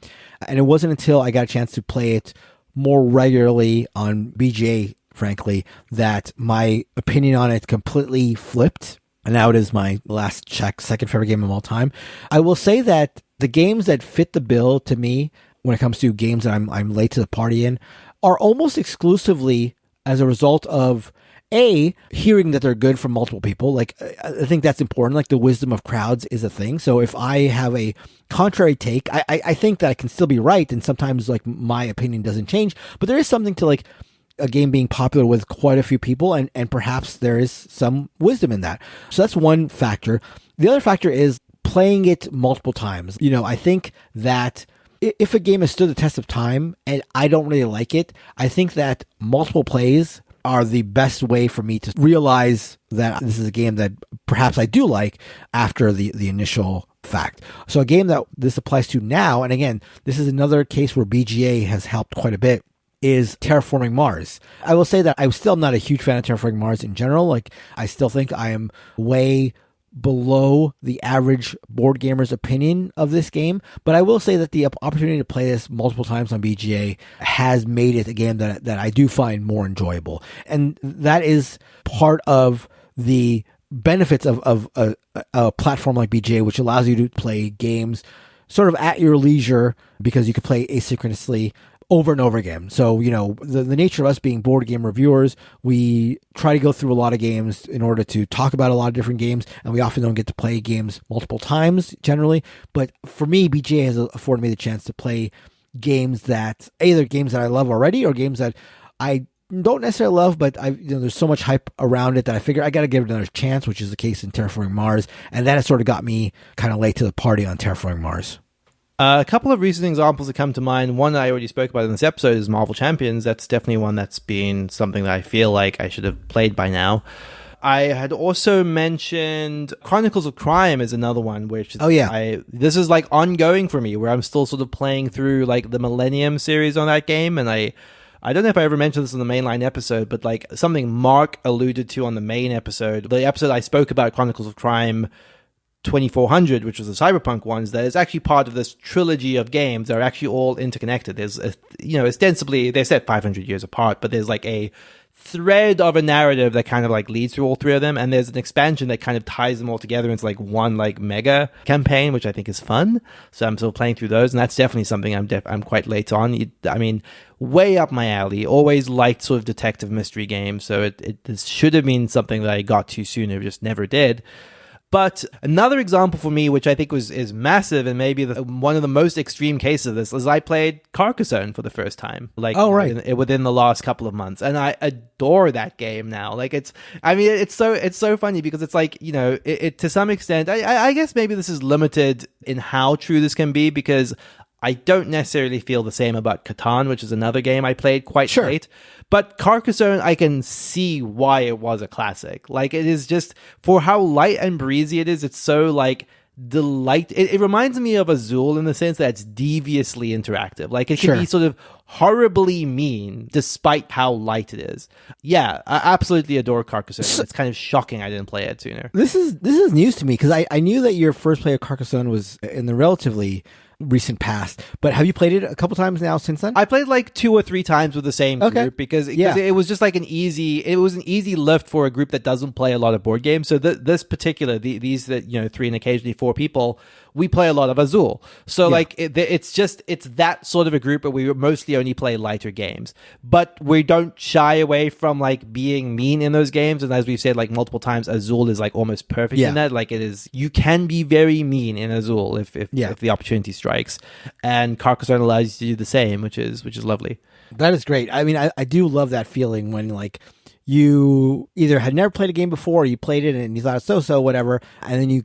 And it wasn't until I got a chance to play it more regularly on BGA, frankly, that my opinion on it completely flipped. And now it is my last check, second favorite game of all time. I will say that the games that fit the bill to me when it comes to games that I'm late to the party in are almost exclusively as a result of hearing that they're good from multiple people. Like, I think that's important. Like, the wisdom of crowds is a thing. So if I have a contrary take, I think that I can still be right. And sometimes like my opinion doesn't change, but there is something to like a game being popular with quite a few people. And perhaps there is some wisdom in that. So that's one factor. The other factor is playing it multiple times. I think that if a game has stood the test of time and I don't really like it, I think that multiple plays are the best way for me to realize that this is a game that perhaps I do like after the initial fact. So a game that this applies to now, and again, this is another case where BGA has helped quite a bit, is Terraforming Mars. I will say that I still am not a huge fan of Terraforming Mars in general. Like, I still think I am way below the average board gamer's opinion of this game, but I will say that the opportunity to play this multiple times on BGA has made it a game that I do find more enjoyable. And that is part of the benefits of a platform like BGA, which allows you to play games sort of at your leisure because you can play asynchronously over and over again. So, the nature of us being board game reviewers, we try to go through a lot of games in order to talk about a lot of different games, and we often don't get to play games multiple times generally. But for me, BGA has afforded me the chance to play games that, either games that I love already or games that I don't necessarily love, but there's so much hype around it that I figure I got to give it another chance, which is the case in Terraforming Mars. And that has sort of got me kind of late to the party on Terraforming Mars. A couple of recent examples that come to mind. One I already spoke about in this episode is Marvel Champions. That's definitely one that's been something that I feel like I should have played by now. I had also mentioned Chronicles of Crime is another one, which this is like ongoing for me, where I'm still sort of playing through like the Millennium series on that game, and I don't know if I ever mentioned this in the mainline episode, but like something Mark alluded to on the main episode, the episode I spoke about Chronicles of Crime 2400, which was the Cyberpunk ones, that is actually part of this trilogy of games that are actually all interconnected. There's, ostensibly, they're set 500 years apart, but there's like a thread of a narrative that kind of like leads through all three of them, and there's an expansion that kind of ties them all together into like one like mega campaign, which I think is fun. So I'm still playing through those, and that's definitely something I'm quite late on. I mean, way up my alley. Always liked sort of detective mystery games, so this should have been something that I got to sooner, just never did. But another example for me, which I think is massive and maybe one of the most extreme cases of this, is I played Carcassonne for the first time, like within the last couple of months, and I adore that game now. Like it's so funny because it's like, it to some extent, I guess maybe this is limited in how true this can be, because I don't necessarily feel the same about Catan, which is another game I played quite late. But Carcassonne, I can see why it was a classic. Like, it is just, for how light and breezy it is, it's so, like, it reminds me of Azul in the sense that it's deviously interactive. Like, it can be sort of horribly mean, despite how light it is. Yeah, I absolutely adore Carcassonne. It's kind of shocking I didn't play it sooner. This is news to me, because I knew that your first play of Carcassonne was in the relatively recent past, but have you played it a couple times now since then? I played like 2 or 3 times with the same group because it was just like an easy lift for a group that doesn't play a lot of board games. So this particular, these 3 and occasionally 4 people, we play a lot of Azul. So like it's that sort of a group, but we mostly only play lighter games. But we don't shy away from like being mean in those games. And as we've said like multiple times, Azul is like almost perfect in that. Like, it is, you can be very mean in Azul if the opportunity strikes. And Carcassonne allows you to do the same, which is lovely. That is great. I mean, I do love that feeling when like you either had never played a game before, or you played it and you thought so whatever, and then you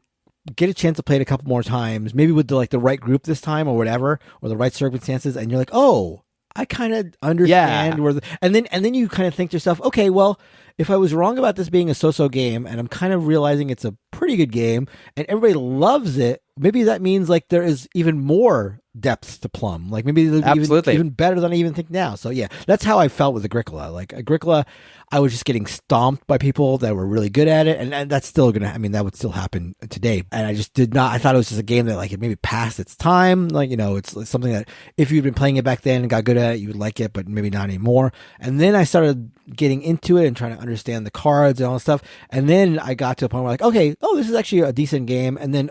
get a chance to play it a couple more times, maybe with the right group this time or whatever, or the right circumstances, and you're like, oh, I kind of understand and then you kind of think to yourself, okay, well, if I was wrong about this being a so-so game, and I'm kind of realizing it's a pretty good game, and everybody loves it, maybe that means like there is even more depth to plumb. Like maybe even better than I even think now. So yeah, that's how I felt with Agricola. Like Agricola, I was just getting stomped by people that were really good at it, and that's still that would still happen today. And I just did not. I thought it was just a game that like it maybe passed its time. Like, it's something that if you'd been playing it back then and got good at it, you would like it, but maybe not anymore. And then I started getting into it and trying to understand the cards and all that stuff. And then I got to a point where like, okay, this is actually a decent game. And then,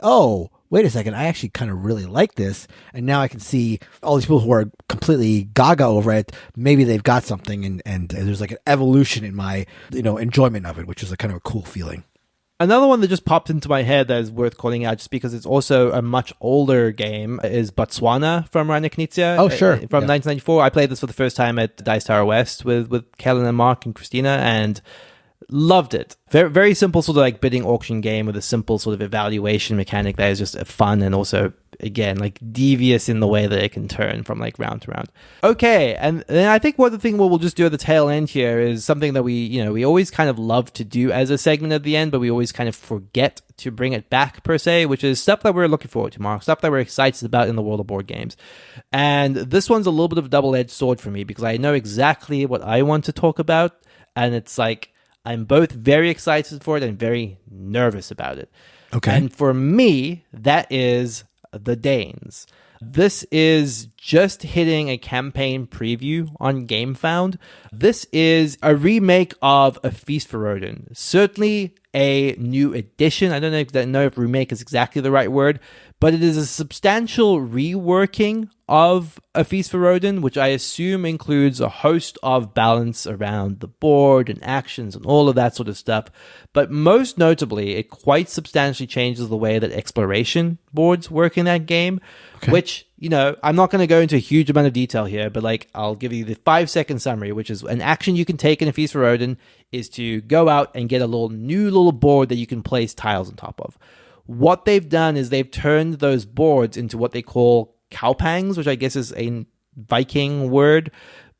wait a second, I actually kind of really like this. And now I can see all these people who are completely gaga over it. Maybe they've got something, and there's like an evolution in my, enjoyment of it, which is a kind of a cool feeling. Another one that just popped into my head that is worth calling out, just because it's also a much older game, is Botswana from Rainer Knizia. Oh, sure. From 1994. I played this for the first time at Dice Tower West with Kellen and Mark and Christina, and loved it. Very, very simple sort of like bidding auction game with a simple sort of evaluation mechanic that is just fun, and also, again, like devious in the way that it can turn from like round to round. Okay, and then I think one of the things we'll just do at the tail end here is something that we always kind of love to do as a segment at the end, but we always kind of forget to bring it back per se, which is stuff that we're looking forward to, Mark, stuff that we're excited about in the world of board games. And this one's a little bit of a double-edged sword for me, because I know exactly what I want to talk about, and it's like I'm both very excited for it and very nervous about it. Okay. And for me, that is the Danes. This is just hitting a campaign preview on GameFound. This is a remake of A Feast for Odin. Certainly a new edition. I don't know if remake is exactly the right word, but it is a substantial reworking of A Feast for Odin, which I assume includes a host of balance around the board and actions and all of that sort of stuff. But most notably, it quite substantially changes the way that exploration boards work in that game, which, I'm not going to go into a huge amount of detail here, but like I'll give you the 5-second summary, which is an action you can take in A Feast for Odin is to go out and get a new little board that you can place tiles on top of. What they've done is they've turned those boards into what they call cowpangs, which I guess is a Viking word.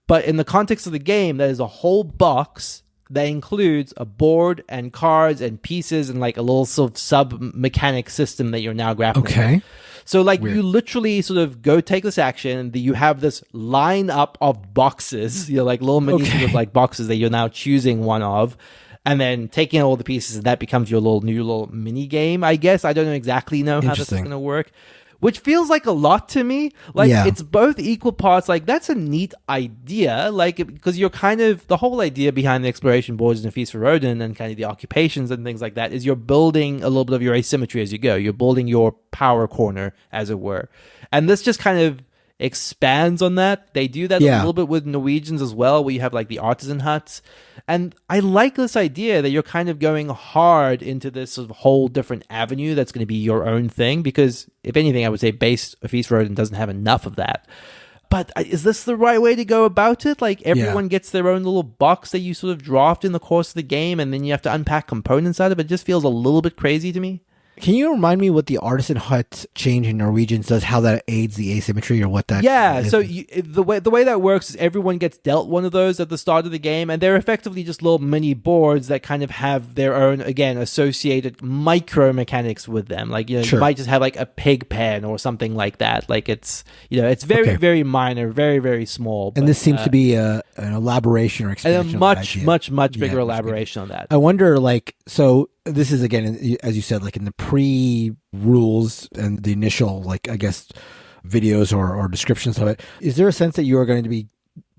But in the context of the game, that is a whole box that includes a board and cards and pieces and like a little sort of sub-mechanic system that you're now grappling with. So like you literally sort of go take this action, you have this line up of boxes, like little miniatures of like boxes that you're now choosing one of. and then taking all the pieces, and that becomes your new little mini game, I guess. I don't exactly know how this is going to work. Which feels like a lot to me. Like, it's both equal parts. Like, that's a neat idea. Like, because you're kind of, the whole idea behind the exploration boards in A Feast for Odin and kind of the occupations and things like that is you're building a little bit of your asymmetry as you go. You're building your power corner, as it were. And this just kind of expands on that. They do that a little bit with Norwegians as well, where you have like the artisan huts. And I like this idea that you're kind of going hard into this sort of whole different avenue that's going to be your own thing, because if anything, I would say base A Feast for Odin doesn't have enough of that. But is this the right way to go about it? Like, everyone gets their own little box that you sort of draft in the course of the game, and then you have to unpack components out of it. It just feels a little bit crazy to me. Can you remind me what the artisan hut change in Norwegians does, how that aids the asymmetry, or what that is? So the way that works is everyone gets dealt one of those at the start of the game, and they're effectively just little mini boards that kind of have their own, again, associated micro mechanics with them. Like, you might just have like a pig pen or something like that. Like, it's, it's very, very minor, very, very small. And this seems to be an elaboration or expansion. And a much bigger elaboration on that. I wonder, like, so this is, again, as you said, like in the pre-rules and the initial, like, I guess, videos or descriptions of it, is there a sense that you are going to be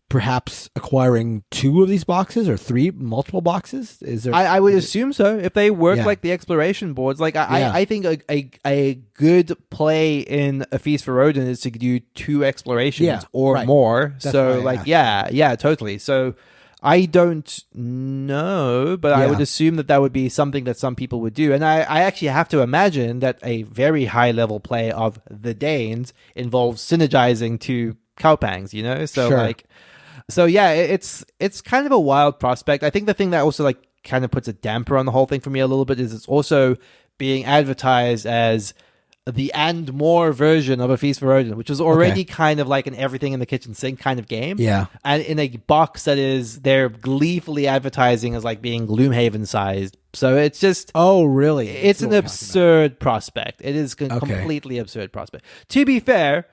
perhaps acquiring 2 of these boxes or 3 multiple boxes? Is there? I would assume so. If they work like the exploration boards, like I think a good play in A Feast for Odin is to do 2 explorations or more. That's so like, totally. So I don't know, but I would assume that would be something that some people would do. And I actually have to imagine that a very high level play of the Danes involves synergizing 2 cowpangs, So So it's kind of a wild prospect. I think the thing that also like kind of puts a damper on the whole thing for me a little bit is it's also being advertised as the and more version of A Feast for Odin, which was already kind of like an everything in the kitchen sink kind of game. Yeah. And in a box that is, they're gleefully advertising as like being Gloomhaven sized. So it's just... Oh, really? It's an absurd prospect. It is a completely absurd prospect. To be fair,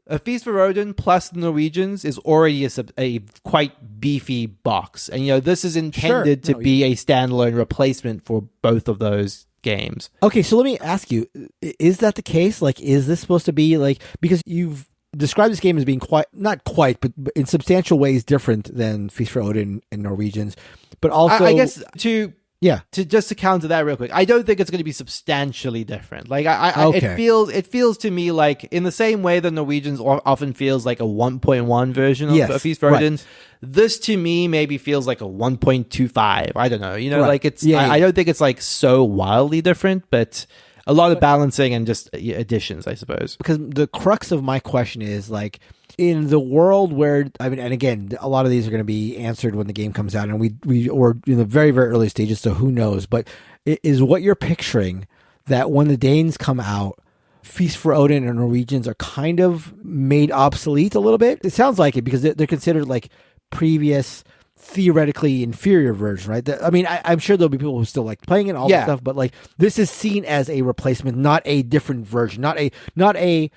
A Feast for Odin plus the Norwegians is already a quite beefy box. And, this is intended to be a standalone replacement for both of those games. Okay, so let me ask you, is that the case? Like, is this supposed to be like, because you've described this game as being not quite, but in substantial ways different than Feast for Odin and Norwegians, but also... I guess to counter that real quick, I don't think it's going to be substantially different. Like, it feels to me like in the same way that Norwegians often feels like a 1.1 version of A Feast for Odin. This to me maybe feels like a 1.25. I don't know. Like it's. I don't think it's like so wildly different, but a lot of balancing and just additions, I suppose. Because the crux of my question is like, in the world where, I mean, and again, a lot of these are going to be answered when the game comes out, and we're in the very, very early stages, so who knows? But is what you're picturing that when the Danes come out, Feast for Odin and Norwegians are kind of made obsolete a little bit? It sounds like it, because they're considered like previous, theoretically inferior version, right? I mean, I'm sure there'll be people who still like playing it, all that stuff, but like this is seen as a replacement, not a different version, not a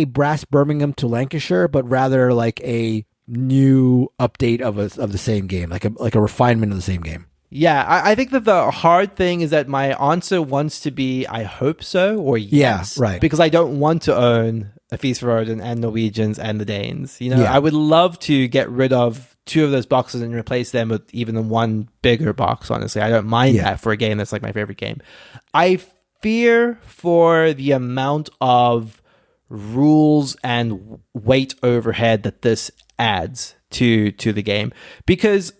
Brass Birmingham to Lancashire, but rather like a new update of the same game, like a refinement of the same game. Yeah, I think that the hard thing is that my answer wants to be I hope so or yes. Yeah, right. Because I don't want to own A Feast for Odin and Norwegians and the Danes. I would love to get rid of 2 of those boxes and replace them with even one bigger box, honestly. I don't mind that for a game that's like my favorite game. I fear for the amount of rules and weight overhead that this adds to the game, because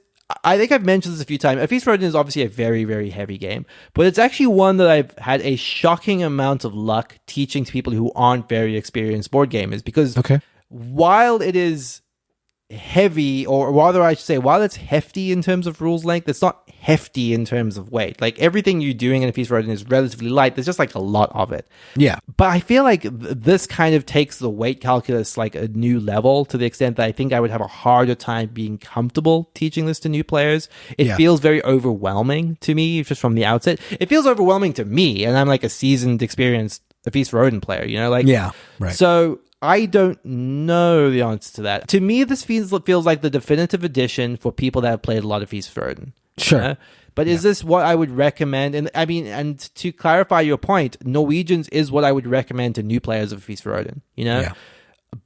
I think I've mentioned this a few times. A Feast for Odin is obviously a very, very heavy game, but it's actually one that I've had a shocking amount of luck teaching to people who aren't very experienced board gamers, because while it is heavy, or rather I should say, while it's hefty in terms of rules length, it's not hefty in terms of weight. Like, everything you're doing in A Feast for Odin is relatively light. There's just like a lot of it. Yeah. But I feel like this kind of takes the weight calculus like a new level, to the extent that I think I would have a harder time being comfortable teaching this to new players. It feels very overwhelming to me just from the outset. It feels overwhelming to me, and I'm like a seasoned, experienced A Feast for Odin player, So I don't know the answer to that. To me, this feels like the definitive edition for people that have played a lot of Feast for Odin. Sure. you know? But is this what I would recommend? And I mean, and to clarify your point, Norwegians is what I would recommend to new players of Feast for Odin, you know? Yeah.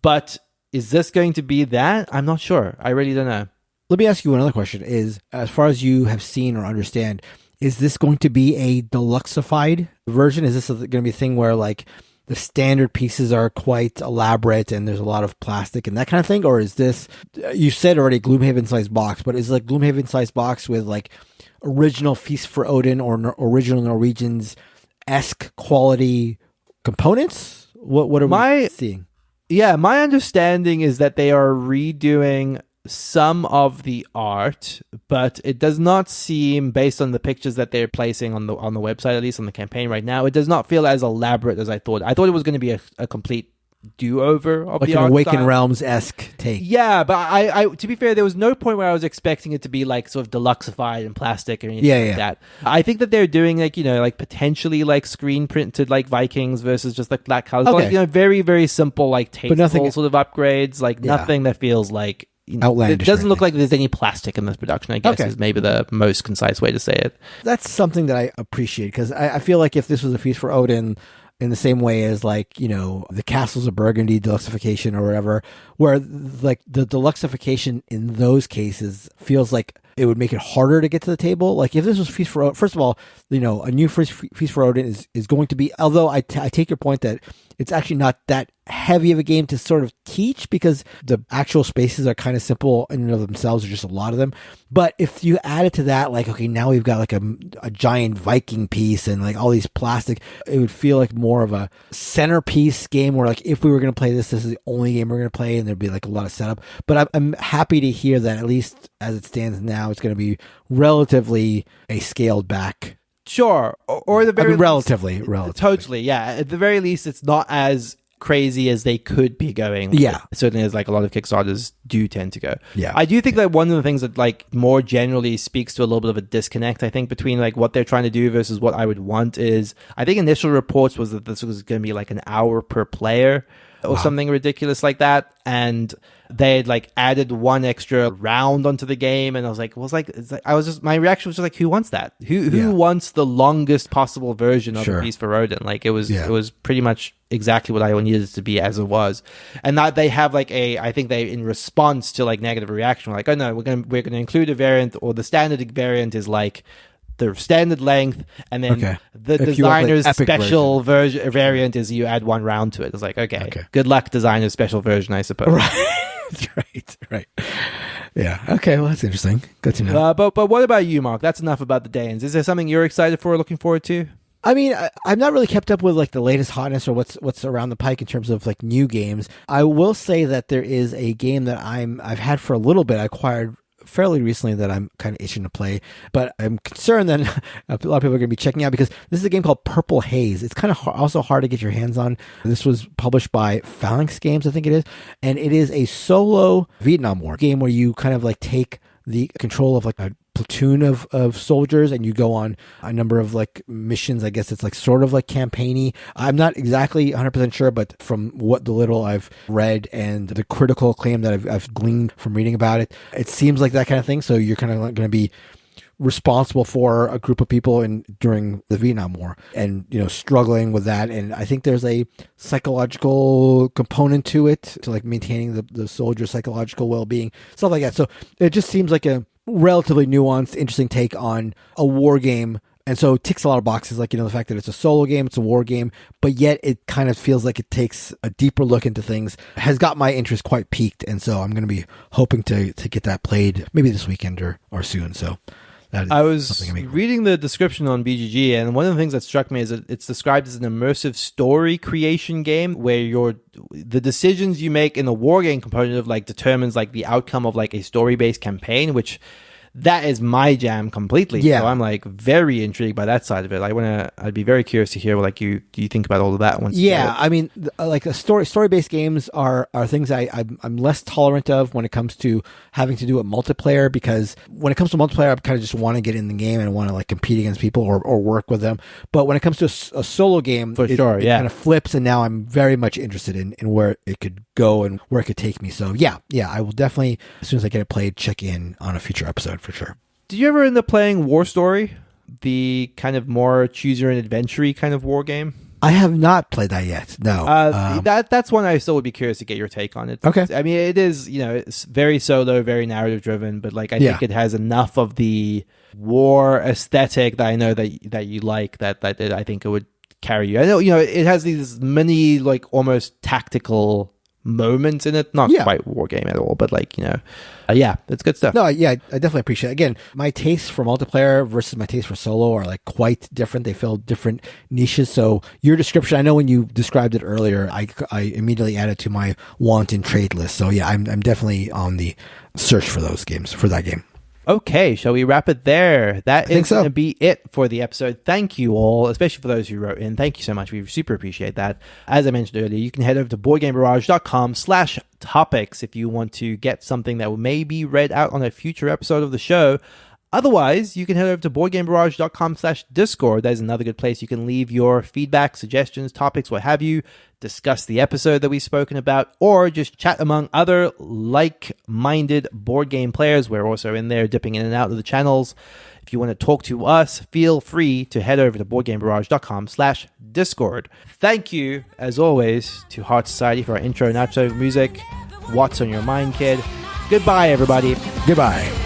But is this going to be that? I'm not sure. I really don't know. Let me ask you another question is, as far as you have seen or understand, is this going to be a deluxeified version? Is this going to be a thing where like the standard pieces are quite elaborate and there's a lot of plastic and that kind of thing? Or is this, you said already Gloomhaven sized box, but is it like Gloomhaven sized box with like original Feast for Odin or original Norwegians-esque quality components? What are we seeing? Yeah, my understanding is that they are redoing some of the art, but it does not seem, based on the pictures that they're placing on the website, at least on the campaign right now, it does not feel as elaborate as I thought. I thought it was going to be a complete do-over of like the an art Awakened style. Realms-esque take. Yeah, but I to be fair, there was no point where I was expecting it to be like sort of deluxeified and plastic or anything like that. I think that they're doing like, you know, like potentially like screen printed like Vikings versus just like black colors. Okay. But, like, you know, very, very simple like tasteful nothing- sort of upgrades, like nothing that feels like, you know, outlandish. it doesn't look like there's any plastic in this production, I guess Okay. is maybe the most concise way to say it. That's something that I appreciate because I feel like if this was a Feast for Odin in the same way as like, you know, the Castles of Burgundy deluxeification or whatever, where like the deluxeification in those cases feels like it would make it harder to get to the table. Like if this was Feast for Odin, first of all, you know, a new Feast for Odin is going to be, although I take your point that it's actually not that heavy of a game to sort of teach because the actual spaces are kind of simple in and of themselves. There's just a lot of them. But if you add it to that, like, okay, now we've got like a giant Viking piece and like all these plastic, it would feel like more of a centerpiece game where like if we were going to play this is the only game we're going to play and there'd be like a lot of setup. But I'm happy to hear that at least as it stands now, it's going to be relatively a scaled back. Sure. Or the very relatively. Totally, yeah. At the very least, it's not as crazy as they could be going. Yeah. Certainly as like a lot of Kickstarters do tend to go. Yeah. I do think that one of the things that like more generally speaks to a little bit of a disconnect, I think, between like what they're trying to do versus what I would want is, I think initial reports was that this was going to be like an hour per player or something ridiculous like that. And they had like added one extra round onto the game, and I was like, my reaction was just like, who wants that? Who wants the longest possible version of a Feast for Odin? Like it was pretty much exactly what I needed it to be as it was. And that they have like I think they, in response to like negative reaction, were like, oh no, we're gonna include a variant, or the standard variant is like the standard length, and then the designer's special version variant is you add one round to it. It's like, okay. Good luck, designer's special version, I suppose. Right. Yeah. Okay. Well, that's interesting. Good to know. But what about you, Mark? That's enough about the Danes. Is there something you're excited for or looking forward to? I mean, I've not really kept up with like the latest hotness or what's around the pike in terms of like new games. I will say that there is a game that I've had for a little bit. I acquired fairly recently that I'm kind of itching to play, but I'm concerned that a lot of people are going to be checking out because this is a game called Purple Haze. It's kind of also hard to get your hands on. This was published by Phalanx Games, I think it is, and it is a solo Vietnam War game where you kind of like take the control of like a platoon of soldiers and you go on a number of like missions. I guess it's like sort of like campaigny. I'm not exactly 100% sure, but from what the little I've read and the critical acclaim that I've gleaned from reading about it, it seems like that kind of thing. So you're kind of going to be responsible for a group of people during the Vietnam War and, you know, struggling with that. And I think there's a psychological component to it, to like maintaining the soldier's psychological well-being, stuff like that. So it just seems like a relatively nuanced, interesting take on a war game. And so it ticks a lot of boxes, like, you know, the fact that it's a solo game, it's a war game, but yet it kind of feels like it takes a deeper look into things, has got my interest quite piqued. And so I'm going to be hoping to get that played maybe this weekend or soon. So I was reading the description on BGG, and one of the things that struck me is that it's described as an immersive story creation game where the decisions you make in the war game component of like determines like the outcome of like a story-based campaign, which that is my jam completely. Yeah. So I'm like very intrigued by that side of it. I'd be very curious to hear what you think about all of that once. Yeah, I mean, like a story-based games are things I'm less tolerant of when it comes to having to do a multiplayer, because when it comes to multiplayer, I kind of just want to get in the game and want to like compete against people or work with them. But when it comes to a solo game, it kind of flips, and now I'm very much interested in where it could go and where it could take me. So yeah, I will definitely, as soon as I get it played, check in on a future episode for sure. Did you ever end up playing War Story? The kind of more choose your own adventure kind of war game? I have not played that yet. No. That's one I still would be curious to get your take on it. Okay. I mean, it is, it's very solo, very narrative driven, but like I think it has enough of the war aesthetic that I know that you like that I think it would carry you. I know, it has these many like almost tactical moments in it, not quite war game at all, but like it's good stuff. No, I definitely appreciate it. Again, my taste for multiplayer versus my taste for solo are like quite different. They fill different niches. So your description, I know when you described it earlier, I immediately added to my want and trade list. So yeah, I'm definitely on the search for those games, for that game. Okay, shall we wrap it there? That is so. going to be it for the episode. Thank you all, especially for those who wrote in. Thank you so much. We super appreciate that. As I mentioned earlier, you can head over to boardgamebarrage.com/topics if you want to get something that may be read out on a future episode of the show. Otherwise, you can head over to boardgamebarrage.com/discord. That is another good place you can leave your feedback, suggestions, topics, what have you, discuss the episode that we've spoken about, or just chat among other like-minded board game players. We're also in there dipping in and out of the channels. If you want to talk to us, feel free to head over to boardgamebarrage.com/discord. Thank you, as always, to Heart Society for our intro and outro music. What's on your mind, kid? Goodbye, everybody. Goodbye.